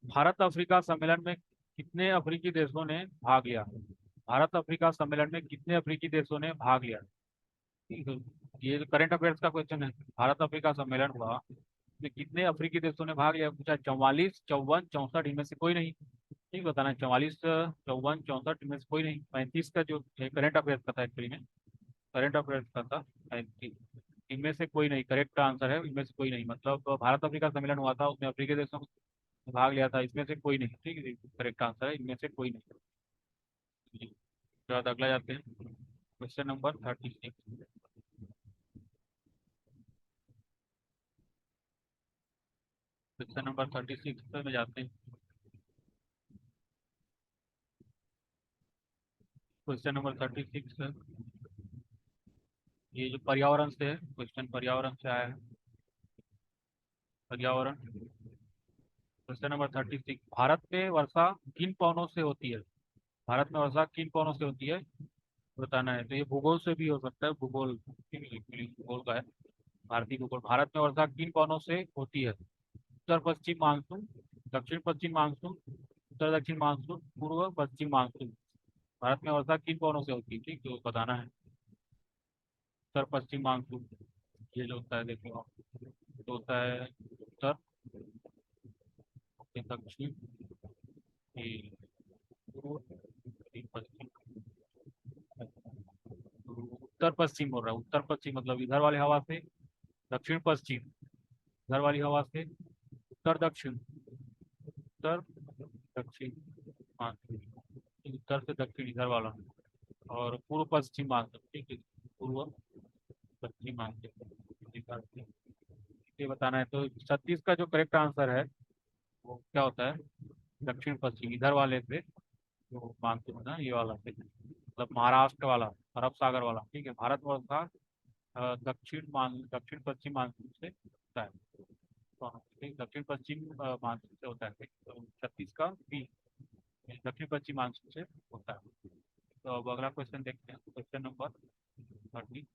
भारत अफ्रीका सम्मेलन में कितने अफ्रीकी देशों ने भाग लिया? भारत अफ्रीका सम्मेलन में कितने अफ्रीकी देशों ने भाग लिया? ठीक है, ये करंट अफेयर्स का क्वेश्चन है। भारत अफ्रीका सम्मेलन हुआ, इसमें कितने अफ्रीकी देशों ने भाग लिया पूछा? 44, 54, 64, इनमें से कोई नहीं। ठीक बताना है, 44, 54, 64, इनमें से कोई नहीं। 35 का जो करंट अफेयर्स का था, एक्चुअली में करंट अफेयर्स का था 35। इनमें से कोई नहीं, करेक्ट आंसर है इनमें से कोई नहीं। मतलब भारत अफ्रीका सम्मेलन हुआ था, उसमें अफ्रीकी देशों ने भाग लिया था, इसमें से कोई नहीं। ठीक है, करेक्ट आंसर है इनमें से कोई नहीं। जी, उसके बाद अगला जाते हैं, क्वेश्चन नंबर 36। क्वेश्चन नंबर 36 में जाते हैं। क्वेश्चन नंबर 36, ये जो पर्यावरण से है, क्वेश्चन पर्यावरण से आया है। पर्यावरण, क्वेश्चन नंबर 36, भारत में वर्षा किन पवनों से होती है? भारत में वर्षा किन पवनों से होती है बताना है। तो ये भूगोल से भी हो सकता है, भूगोल भूगोल का है, भारतीय भूगोल। भारत में वर्षा किन पवनों से होती है? उत्तर पश्चिम मानसून, दक्षिण पश्चिम मानसून, उत्तर दक्षिण मानसून, पूर्व पश्चिम मानसून। भारत में वर्षा किन पवनों से होती है? ठीक, तो बताना है। उत्तर पश्चिम मानसून, ये जो होता है देखो आप, तो होता है उत्तर, दक्षिण, ये पूर्व, ये पश्चिम। उत्तर पश्चिम बोल रहा है, उत्तर पश्चिम मतलब इधर वाली हवा से, दक्षिण पश्चिम इधर वाली हवा से, उत्तर दक्षिण, उत्तर दक्षिण मानसून, उत्तर से दक्षिण इधर वाला, और पूर्व पश्चिम मानसून। ठीक है, पूर्व पश्चिम मानसून, ये बताना है। तो 36 का जो करेक्ट आंसर है वो क्या होता है? दक्षिण पश्चिम इधर वाले से जो मानसून है ना, ये वाला से, मतलब महाराष्ट्र वाला, अरब सागर वाला। ठीक है, भारतवर्ष का दक्षिण पश्चिम मानसून से होता है। तो ठीक, दक्षिण पश्चिम मानसून से होता है। ठीक, तो 36 का बी, दक्षिण पश्चिम मानसून से होता है। तो अब अगला क्वेश्चन देखते हैं, क्वेश्चन नंबर 37।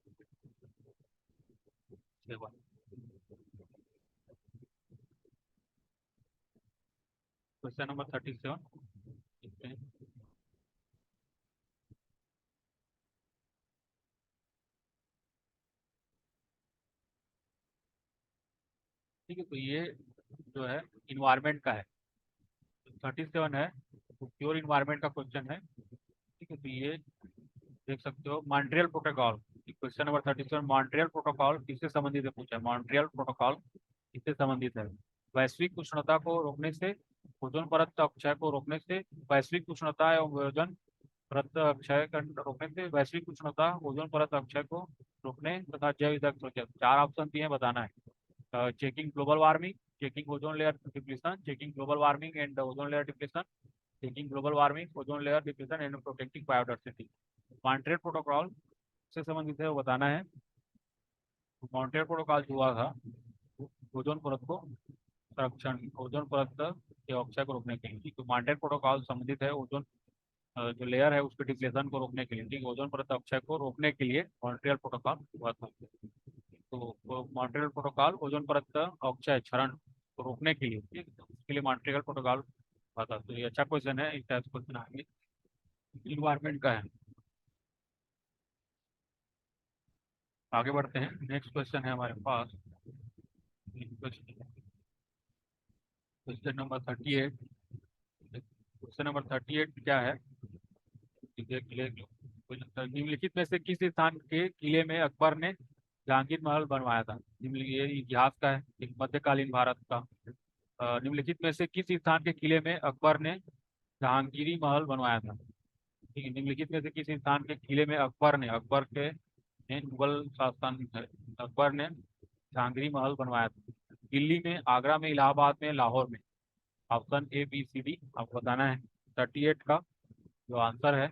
क्वेश्चन नंबर 37 देखते हैं। ठीक है, तो ये जो है इन्वायरमेंट का है, 37 है, तो प्योर इन्वायरमेंट का क्वेश्चन है। ठीक है, तो ये देख सकते हो, Montreal protocol. Question number 37, Montreal protocol किससे संबंधित है पूछा है? मॉन्ट्रियल प्रोटोकॉल किससे संबंधित है? वैश्विक उष्णता को रोकने से, ओजोन परत अक्षय को रोकने से, वैश्विक उष्णता एवं ओजोन परत अक्षय रोकने से, वैश्विक उष्णता, ओजोन परत अक्षय को रोकने तथा जैव ईंधन सुरक्षा। चार ऑप्शन दिए हैं, बताना है। Checking global warming, checking ozone layer depletion, checking global warming and ozone layer depletion, checking global warming, ozone layer depletion and protecting biodiversity. Montreal protocol से संबंधित है, वो बताना है। मॉन्ट्रियल प्रोटोकॉल जो हुआ था, ओजोन परत को संरक्षण, ओजोन परत के अक्षय को रोकने के लिए। ठीक है, मॉन्ट्रियल प्रोटोकॉल संबंधित है ओजोन जो लेयर है उसके डिप्लेशन को रोकने के लिए। ठीक है, ओजोन परत अक्षय को रोकने के लिए मॉन्ट्रियल प्रोटोकॉल हुआ था। तो मॉन्ट्रियल प्रोटोकॉल ओजोन परत अक्षय क्षरण को रोकने के लिए, ठीक है, तो उसके लिए मॉन्ट्रियल प्रोटोकॉल हुआ था। तो ये अच्छा क्वेश्चन है, इस टाइप क्वेश्चन आएंगे, इन्वायरमेंट का है। आगे बढ़ते हैं, नेक्स्ट क्वेश्चन है हमारे पास। Question number 38। क्वेश्चन नंबर 38 क्या है? निम्नलिखित में से किस स्थान के किले में अकबर ने जहांगीर महल बनवाया था? ये इतिहास का है, एक मध्यकालीन भारत का। निम्नलिखित में से किस स्थान के किले में अकबर ने जहांगीरी महल बनवाया था? ठीक है, निम्नलिखित में से किस स्थान के किले में अकबर ने, अकबर के मुगल शासन है, अकबर ने जहांगीरी महल बनवाया था? दिल्ली में, आगरा में, इलाहाबाद में, लाहौर में। Option A B C D आपको बताना है। 38 का जो आंसर है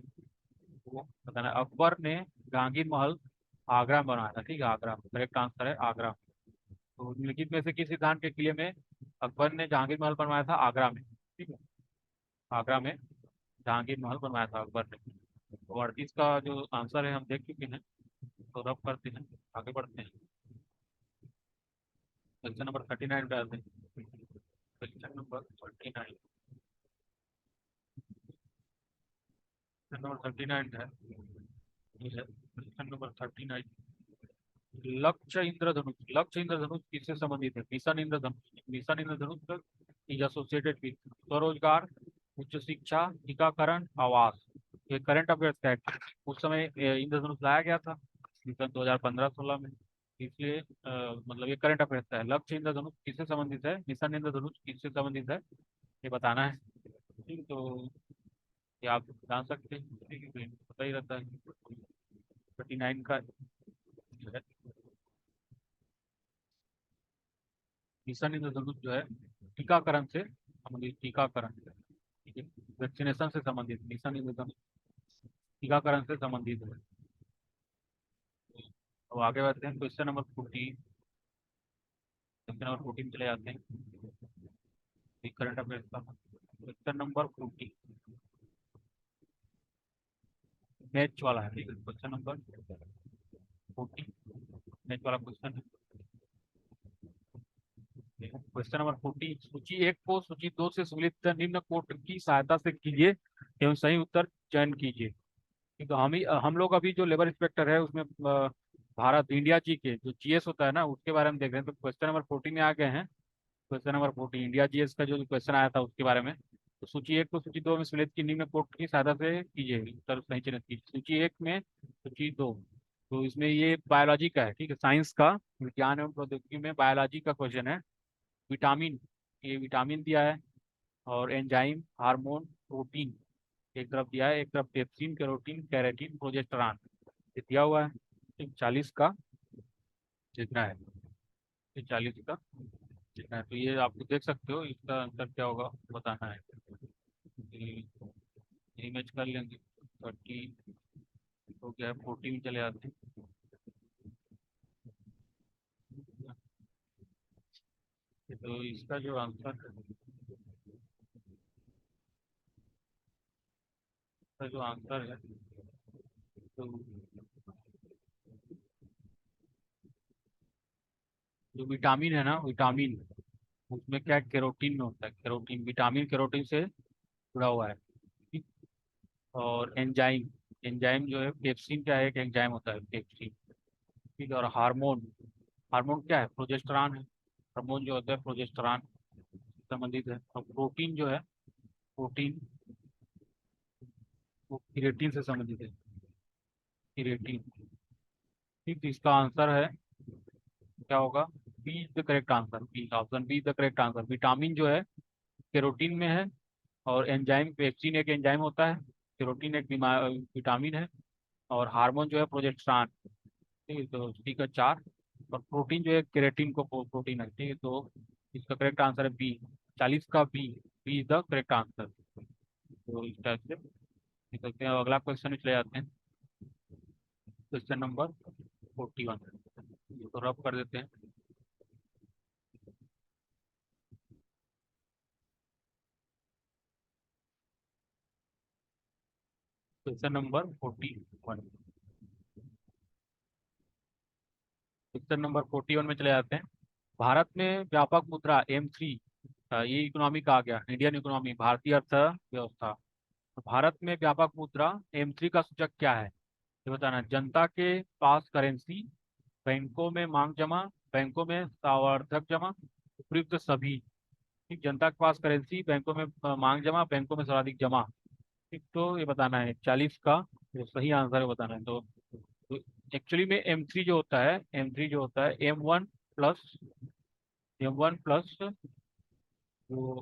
वो बताना है। अकबर ने जहांगीर महल आगरा में बनाया था, ठीक है, आगरा में करेक्ट आंसर है, आगरा। तो निम्नलिखित में से किस सिद्धांत के किले में अकबर ने जहांगीर महल बनवाया था? आगरा में, ठीक है, आगरा में जहांगीर महल बनवाया था अकबर ने। और इसका जो आंसर है हम देख चुके हैं, तो रब करते हैं, आगे बढ़ते हैं। क्वेश्चन नंबर 39 पे आते हैं। क्वेश्चन नंबर 39, क्वेश्चन नंबर 39 है, ये है क्वेश्चन नंबर 39। लक्ष्य इंद्रधनुष, लक्ष्य इंद्रधनुष किससे संबंधित है? Mission Indradhanush, mission Indradhanush is associated with स्वरोजगार, उच्च शिक्षा, टीकाकरण, आवास। ये करंट अफेयर्स का है। उस समय इंद्रधनुष लाया गया था मिशन 2015-16 में, इसलिए मतलब ये करंट अफेयर्स का है। लक्ष्य इंद्रधनुष किससे संबंधित है, मिशन इंद्रधनुष किससे संबंधित है, ये बताना है। ठीक है, तो ये आप जान सकते हैं, ठीक है, तो पता ही रहता है। 39 का जो है, मिशन इंद्रधनुष जो है टीकाकरण से संबंधित, टीकाकरण, ठीक है, वैक्सीनेशन से संबंधित मिशन इंद्रधनुष टीकाकरण से संबंधित है। अब आगे बढ़ते हैं, क्वेश्चन नंबर 14, क्वेश्चन नंबर 14 चले जाते हैं, करंट अफेयर्स का क्वेश्चन नंबर 14 मैच वाला है, ठीक है, क्वेश्चन नंबर 14 मैच वाला क्वेश्चन है। क्वेश्चन नंबर 14, सूची एक को सूची दो से सुलित निम्न कोट की सहायता से कीजिए एवं सही उत्तर चयन कीजिए। ठीक है, हम लोग अभी जो लेबर इंस्पेक्टर है उसमें भारत इंडिया जी के जो जीएस होता है ना, उसके बारे में देख रहे हैं। तो क्वेश्चन नंबर 14 में आ गए हैं। क्वेश्चन नंबर 14 इंडिया जीएस का जो क्वेश्चन आया था उसके बारे में। तो सूची एक को सूची दो में सुलित की निम्न कोट की सहायता से कीजिए, उत्तर सही चयनित कीजिए। सूची एक में सूची दो, तो इसमें ये बायोलॉजी का है, ठीक है, साइंस का, विज्ञान एवं प्रौद्योगिकी में बायोलॉजी का क्वेश्चन है। विटामिन, ये विटामिन दिया है, और एंजाइम, हार्मोन, प्रोटीन एक तरफ दिया है, एक तरफ पेप्सिन, कैरोटीन, कैरेटीन, प्रोजेस्टेरॉन ये दिया हुआ है। 40 का जितना है, ये 40 का जितना है, तो ये आप देख सकते हो, इसका आंसर क्या होगा बताना है। इमेज कर लेंगे, 30 हो गया, 40 में चले जाते हैं। तो इसका जो आंसर है, इसका जो आंसर है, तो जो विटामिन है ना, विटामिन उसमें क्या है, केरोटीन में होता है, केरोटीन, विटामिन केरोटीन से जुड़ा हुआ है, ठीक। और एंजाइम, एंजाइम जो है पेप्सिन क्या है, एक एंजाइम होता है पेप्सिन, ठीक है। और हार्मोन, हार्मोन क्या है, प्रोजेस्टेरॉन है, हार्मोन जो होता है प्रोजेस्टेरॉन संबंधित है। और प्रोटीन जो है, प्रोटीन वो क्रिएटिन से संबंधित है, क्रिएटिन, ठीक। तो इसका आंसर है क्या होगा, B is the correct answer, B option B is the correct answer. Vitamin जो है केरोटीन में है, और एंजाइम पेप्सिन एक एंजाइम होता है, केरोटीन एक विटामिन है, और हार्मोन जो है प्रोजेस्टेरॉन, ठीक है, तो सी का 4। और प्रोटीन जो है केरेटिन को प्रोटीन है, ठीक है, तो इसका करेक्ट आंसर है बी, 40 का B, B is the correct answer. तो इस टाइप से निकलते हैं, अगला क्वेश्चन में चले जाते हैं, क्वेश्चन नंबर 41, तो रब कर देते हैं। क्वेश्चन नंबर 41, क्वेश्चन नंबर 41 में चले जाते हैं। भारत में व्यापक मुद्रा M3, ये इकोनॉमी कहा गया, इंडियन इकोनॉमी, भारतीय अर्थव्यवस्था। तो भारत में व्यापक मुद्रा M3 का सूचक क्या है, ये बताना है। जनता के पास करेंसी, बैंकों में मांग जमा, बैंकों में सावर्धक जमा, उपयुक्त सभी। ठीक, जनता के पास करेंसी, बैंकों में मांग जमा, बैंकों में सर्वाधिक जमा, ठीक। तो ये बताना है 40 का जो सही आंसर है बताना है। तो एक्चुअली में M3 जो होता है, M3 जो होता है M1 प्लस जो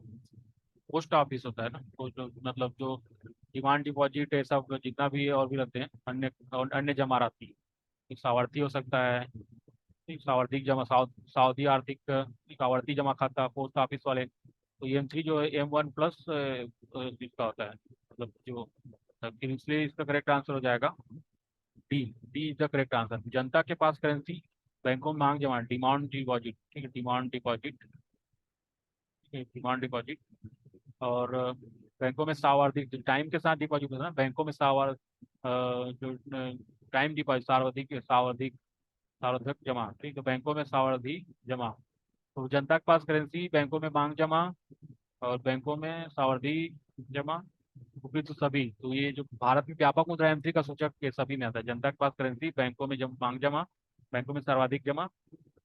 पोस्ट ऑफिस होता है ना, पोस्ट, मतलब जो डिमांड डिपॉजिट ये सब जितना भी और भी रहते हैं, अन्य और अन्य जमा राशि, एक सावर्थी हो सकता है, एक सावधिक जमा, सावधि आर्थिक, एक आवर्ती जमा खाता पोस्ट ऑफिस वाले। तो M3 जो है M1 प्लस इसका होता है, मतलब जो तब फिर इसलिए इसका करेक्ट आंसर हो जाएगा D. D is the correct answer. जनता के पास करेंसी, बैंकों में मांग जमा, डिमांड डिपॉजिट। ठीक है, डिमांड डिपॉजिट। Demand deposit. और बैंकों में सावधिक, टाइम के साथ डिपॉजिट होता है ना, बैंकों में जो टाइम डिपॉजिट, सार्वधिक सार्वधिक सार्वधिक जमा। ठीक है, बैंकों में सावधि जमा। तो जनता के पास करेंसी, बैंकों में मांग जमा, और बैंकों में सावधि जमा, उपयुक्त तो सभी। तो ये जो भारत में व्यापक मुद्रा एम का सूचक के सभी में आता है। जनता के पास करेंसी, बैंकों में मांग जमा, बैंकों में सर्वाधिक जमा,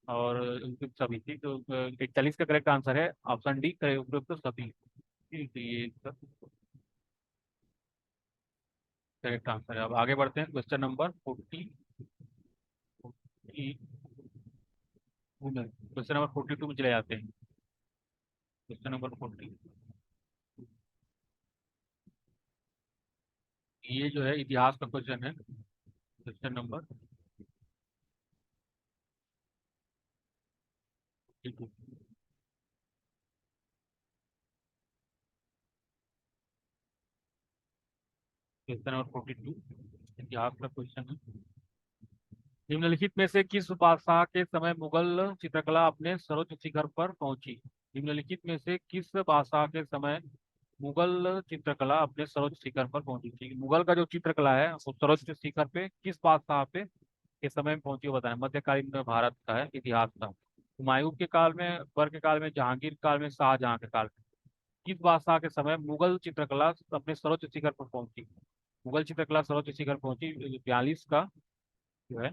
और उपयुक्त सभी। ठीक, तो 41 का करेक्ट आंसर है ऑप्शन डी, उपयुक्त सभी। ठीक, तो ये करेक्ट आंसर है। अब आगे बढ़ते हैं, क्वेश्चन नंबर 42 में, क्वेश्चन नंबर 42 में चले जाते हैं। क्वेश्चन नंबर 40, ये जो है इतिहास का क्वेश्चन है। Question number 42। क्वेश्चन नंबर 42 इतिहास का क्वेश्चन है। निम्नलिखित में से किस बादशाह के समय मुगल चित्रकला अपने सर्वोच्च शिखर पर पहुंची? निम्नलिखित में से किस बादशाह के समय मुगल चित्रकला अपने सर्वोच्च शिखर पर पहुंची थी? मुगल का जो चित्रकला है वो सर्वोच्च शिखर पे किस बादशाह पे के समय में पहुंची, वो बताएं। मध्यकालीन भारत का है, इतिहास का। हुमायूं के काल में, अकबर के काल में, जहांगीर के काल में, शाहजहां के काल में। किस बादशाह के समय मुगल चित्रकला अपने सर्वोच्च शिखर पर पहुंची? मुगल चित्रकला सर्वोच्च शिखर पहुंची 42 का जो है,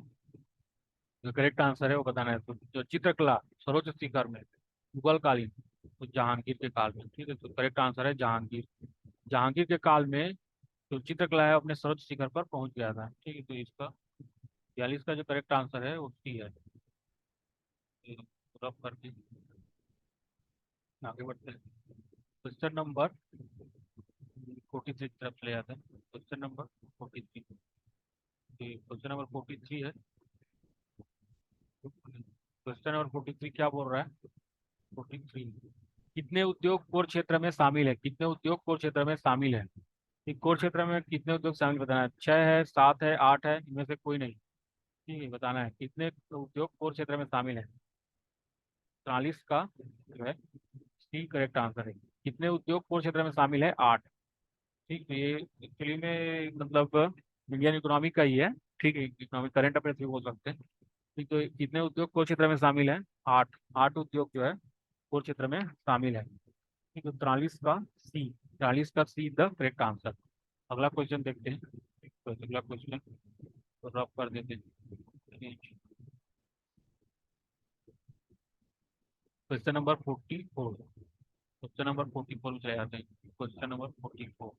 जो करेक्ट आंसर है वो बताना है। तो जो चित्रकला सर्वोच्च शिखर में मुगल कालीन, तो जहांगीर के काल में। ठीक है, तो करेक्ट आंसर है जहांगीर। जहांगीर के काल में जो चित्रकला है अपने सर्वोच्च शिखर पर पहुंच गया था। ठीक है, तो इसका 42 का जो करेक्ट आंसर है वो सी है। रफ करके आगे बढ़ते हैं। क्वेश्चन नंबर 43 की तरफ चले जाते हैं। क्वेश्चन नंबर 43, क्वेश्चन नंबर 43 है। क्वेश्चन नंबर 43 क्या बोल रहा है? 43, कितने उद्योग कोर क्षेत्र में शामिल है? कितने उद्योग कोर क्षेत्र में शामिल है? एक कोर क्षेत्र में कितने उद्योग शामिल बताना है। 6 है, 7 है, 8 है, इनमें से कोई नहीं। ठीक है, बताना है कितने उद्योग कोर क्षेत्र में शामिल है। 43 का जो है सी करेक्ट आंसर है। कितने उद्योग कोर क्षेत्र में शामिल है? 8। ठीक, तो ये एक्चुअली में मतलब इंडियन इकोनॉमी का ही है। ठीक है, इकोनॉमिक करंट अफेयर्स भी बोल सकते हैं। ठीक, तो कितने उद्योग कोर क्षेत्र में शामिल है? 8। 8 उद्योग जो है कोर क्षेत्र में शामिल है। ठीक है, 43 का सी, 43 का सी द करेक्ट आंसर। अगला क्वेश्चन देखते हैं। तो अगला क्वेश्चन तो रफ कर देते हैं। क्वेश्चन नंबर 44, क्वेश्चन नंबर 44 में चले जाते हैं। क्वेश्चन नंबर 44,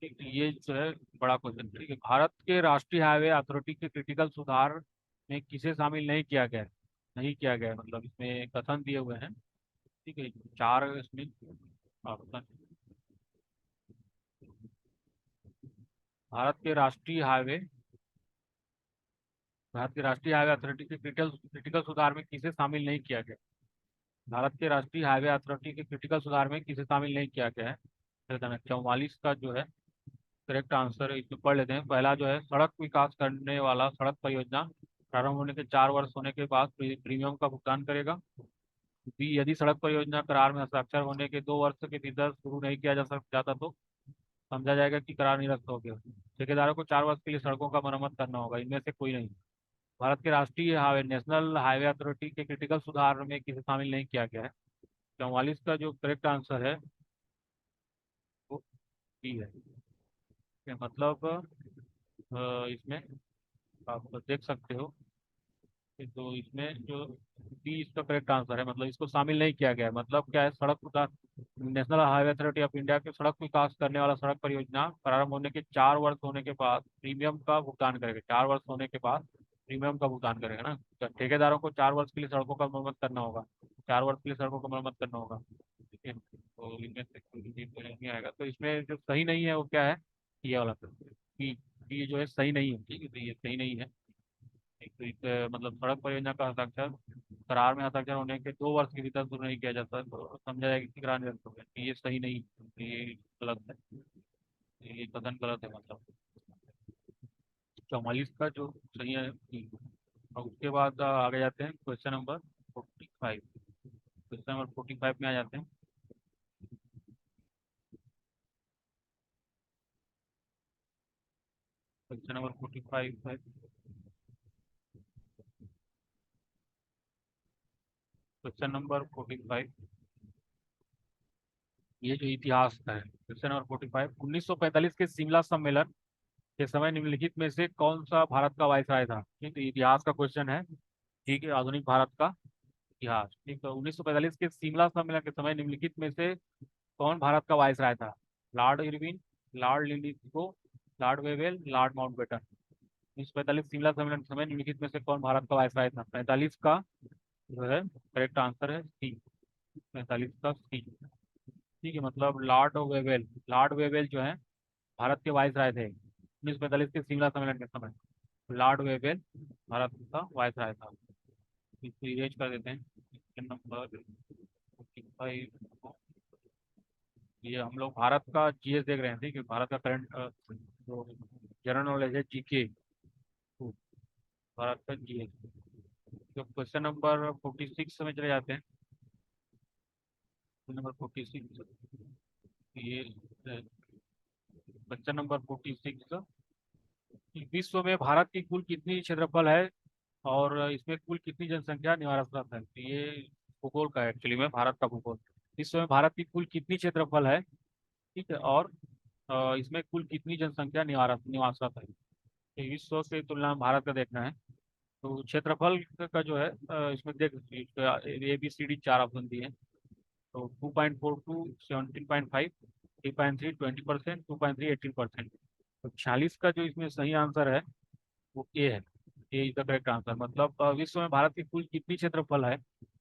ठीक है, ये जो है बड़ा क्वेश्चन। ठीक है, भारत के राष्ट्रीय हाईवे अथॉरिटी के क्रिटिकल सुधार में किसे शामिल नहीं किया गया है? नहीं किया गया है, मतलब इसमें कथन दिए हुए हैं। ठीक है, 4 इसमें ऑप्शन। भारत के राष्ट्रीय हाईवे, भारत के राष्ट्रीय हाईवे अथॉरिटी के क्रिटिकल क्रिटिकल सुधार में किसे शामिल नहीं किया गया? भारत के राष्ट्रीय हाईवे अथॉरिटी के क्रिटिकल सुधार में किसे शामिल नहीं किया गया है? 44 का जो है करेक्ट आंसर इसमें पढ़ लेते हैं। पहला जो है, सड़क विकास करने वाला सड़क परियोजना प्रारंभ होने के 4 वर्ष होने के बाद प्रीमियम का भुगतान करेगा। बी, यदि सड़क परियोजना करार में हस्ताक्षर होने के 2 वर्ष के भीतर शुरू नहीं किया जाता तो समझा जाएगा कि करार निरस्त हो गया। ठेकेदारों को 4 वर्ष के लिए सड़कों का मरम्मत करना होगा। इनमें से कोई नहीं। भारत के राष्ट्रीय हाईवे, नेशनल हाईवे अथॉरिटी के क्रिटिकल सुधार में किसे शामिल नहीं किया गया है? 44 का जो करेक्ट आंसर है वो बी है। मतलब इसमें आप देख सकते हो कि तो इसमें जो बी इसका करेक्ट आंसर है, मतलब इसको शामिल नहीं किया गया है। मतलब क्या है, सड़क विकास, national highway authority of India के सड़क विकास करने वाला सड़क परियोजना प्रारंभ होने के 4 वर्ष होने के बाद प्रीमियम का भुगतान करेगा। 4 वर्ष होने के बाद प्रीमियम का भुगतान करेगा ना। तो ठेकेदारों को 4 वर्ष के लिए सड़कों का मरम्मत करना होगा। 4 वर्ष के लिए सड़कों का मरम्मत करना होगा। ठीक है, तो इनमें से कोई भी तो नहीं आएगा। तो इसमें जो सही नहीं है वो क्या है? ये वाला बी। बी जो है सही नहीं है। ठीक है, तो ये सही नहीं है। मतलब सड़क परियोजना का हस्ताक्षर करार में हस्ताक्षर होने के 2 वर्ष के भीतर शुरू नहीं किया जाता तो समझा जाएगा कि करार निरस्त हो गया। ये सही नहीं, ये गलत है। ये कथन गलत है मतलब। 44 का जो सही है E। और उसके बाद आगे जाते हैं क्वेश्चन नंबर 45। क्वेश्चन नंबर 45 में आ जाते हैं। क्वेश्चन नंबर 45 है। क्वेश्चन नंबर 45, ये जो इतिहास का है। क्वेश्चन नंबर 45, 1945 के शिमला सम्मेलन के समय निम्नलिखित में से कौन सा भारत का वायसराय था? ठीक है, इतिहास का क्वेश्चन है। ठीक है, आधुनिक भारत का इतिहास। ठीक है, 1945 के शिमला सम्मेलन के समय निम्नलिखित में से कौन भारत का वायसराय था? Lord Irwin, Lord Linlithgow, Lord Wavell, Lord Mountbatten. 1945 Shimla सम्मेलन के समय निम्नलिखित में से कौन भारत का वायसराय था? 45 का जो है करेक्ट आंसर है सी। 45 का सी। ठीक है, मतलब लॉर्ड वेवेल, लॉर्ड वेवेल जो है भारत के वायसराय थे 1945 के शिमला सम्मेलन के समय। लॉर्ड वेवेल भारत का वायसराय था। इसको इरेज कर देते हैं। Question number 45। ये हम लोग भारत का जीएस देख रहे हैं। ठीक है, भारत का करंट जो जनरल नॉलेज है, जीके, तो भारत का जीएस। तो क्वेश्चन नंबर 46 में चले जाते हैं। क्वेश्चन नंबर 46, ये क्वेश्चन नंबर 46, विश्व में भारत की कुल कितनी क्षेत्रफल है और इसमें कुल कितनी जनसंख्या निवारसरत है? तो ये भूगोल का है एक्चुअली में, भारत का भूगोल। विश्व में भारत की कुल कितनी क्षेत्रफल है? ठीक है, और इसमें कुल कितनी जनसंख्या निवासरत है? तो विश्व की तुलना में भारत का देखना है। तो क्षेत्रफल का जो है इसमें देख, ABCD चार ऑप्शन दिए हैं। तो 2.42, 17.5, 3.3 20%, 2.3 18%। तो 46 का जो इसमें सही आंसर है वो ए है। ए इज द करेक्ट आंसर। मतलब विश्व में भारत की कुल कितनी क्षेत्रफल है?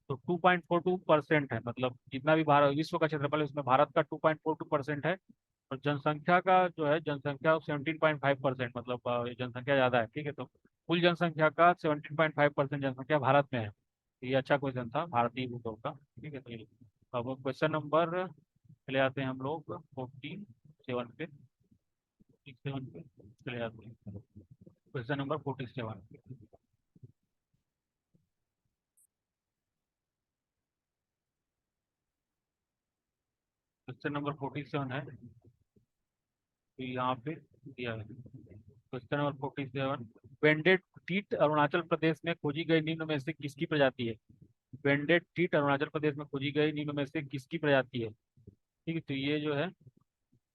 तो 2.42% है। मतलब जितना भी भारत विश्व का क्षेत्रफल है उसमें भारत का 2.42% है। और जनसंख्या का जो है, जनसंख्या 17.5%, मतलब जनसंख्या ज्यादा है। ठीक है, तो कुल जनसंख्या का 17.5% जनसंख्या भारत में है। तो ये अच्छा क्वेश्चन था भारतीय भूगोल का। ठीक है, तो अब क्वेश्चन नंबर चले आते हैं हम लोग 47 पे। 47 पे चले आते हैं। Question number 47। क्वेश्चन नंबर 47 है, तो यहाँ पे दिया है। क्वेश्चन नंबर 47, बेंडेड टीट अरुणाचल प्रदेश में खोजी गई निम्न में से किसकी प्रजाति है? बेंडेड टीट अरुणाचल प्रदेश में खोजी गई निम्न में से किसकी प्रजाति है? ठीक है, तो ये जो है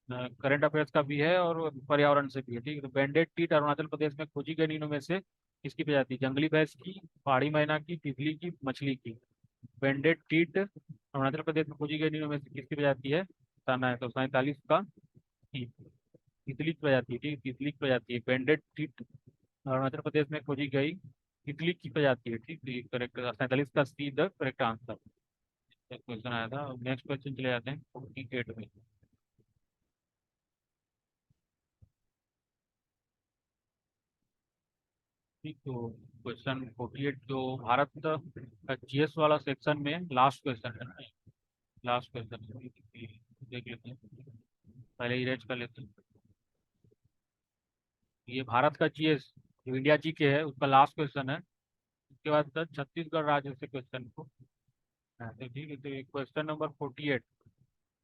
करंट अफेयर्स का भी है और पर्यावरण से भी है। ठीक है, तो बेंडेड टीट अरुणाचल प्रदेश में खोजी गई निम्न में से किसकी प्रजाति? जंगली भैंस की, पहाड़ी मैना की, तितली की, मछली की। बेंडेड टीट अरुणाचल प्रदेश में खोजी गई निम्न में से किसकी प्रजाति है? बताना है। तो 47 का ही तितली की प्रजाति। ठीक है, तितली की प्रजाति है बेंडेड टीट अरुणाचल प्रदेश में खोजी गई तितली की प्रजाति है। ठीक, तो ये करेक्ट 47 का see the correct answer. Question आया था। नेक्स्ट क्वेश्चन चले जाते हैं 48 में। ठीक, तो क्वेश्चन 48 जो भारत का जीएस वाला सेक्शन में लास्ट क्वेश्चन है ना, लास्ट क्वेश्चन देख लेते हैं। पहले इरेज कर लेते हैं। ये भारत का जीएस जो इंडिया जी के है उसका लास्ट क्वेश्चन है। उसके बाद छत्तीसगढ़ राज्य से क्वेश्चन को। हाँ, तो ठीक है, तो क्वेश्चन नंबर 48।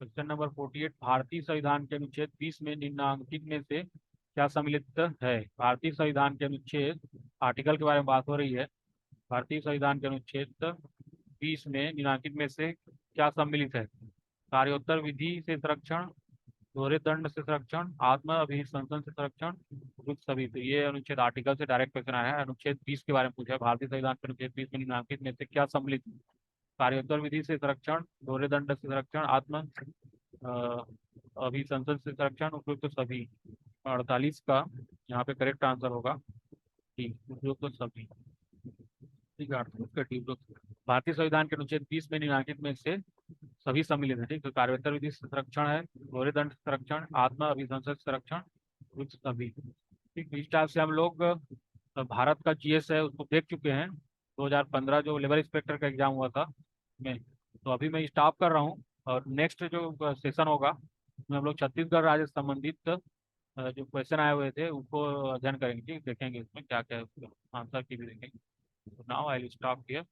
क्वेश्चन नंबर 48, भारतीय संविधान के अनुच्छेद 20 में निम्नांकित में से क्या सम्मिलित है? भारतीय संविधान के अनुच्छेद, आर्टिकल के बारे में बात हो रही है। भारतीय संविधान के अनुच्छेद 20 में निम्नांकित में से क्या सम्मिलित है? कार्योत्तर विधि से संरक्षण, दोहरे दंड से संरक्षण, आत्म अभिशंसन से संरक्षण, उपयुक्त सभी। तो ये अनुच्छेद आर्टिकल से डायरेक्ट क्वेश्चन आया है। अनुच्छेद 20 के बारे में पूछा है, भारतीय संविधान के अनुच्छेद 20 में निम्नांकित में से क्या सम्मिलित है? कार्योत्तर विधि से संरक्षण, दोहरे दंड से संरक्षण, आत्म अ, अभिशंसन से संरक्षण, उपयुक्त सभी। 48 का यहाँ पे करेक्ट आंसर होगा ठीक, उपयुक्त सभी। ठीक है, 48 का ठीक, उपयुक्त। भारतीय संविधान के अनुच्छेद 20 में निम्नांकित में से सभी सम्मिलित है। ठीक, तो कार्योत्तर विधि से संरक्षण है, दोहरे दंड से संरक्षण, आत्म अभिशंसन से संरक्षण, उपयुक्त सभी। ठीक, इस टाइप से हम लोग भारत का जीएस है उसको देख चुके हैं। 2015 जो लेबर इंस्पेक्टर का एग्जाम हुआ था में। तो अभी मैं स्टॉप कर रहा हूँ और नेक्स्ट जो सेशन होगा इसमें हम लोग छत्तीसगढ़ राज्य से संबंधित जो क्वेश्चन आए हुए थे उनको अध्ययन करेंगे, ठीक, देखेंगे इसमें क्या क्या है, आंसर की भी देखेंगे। Now I will stop here.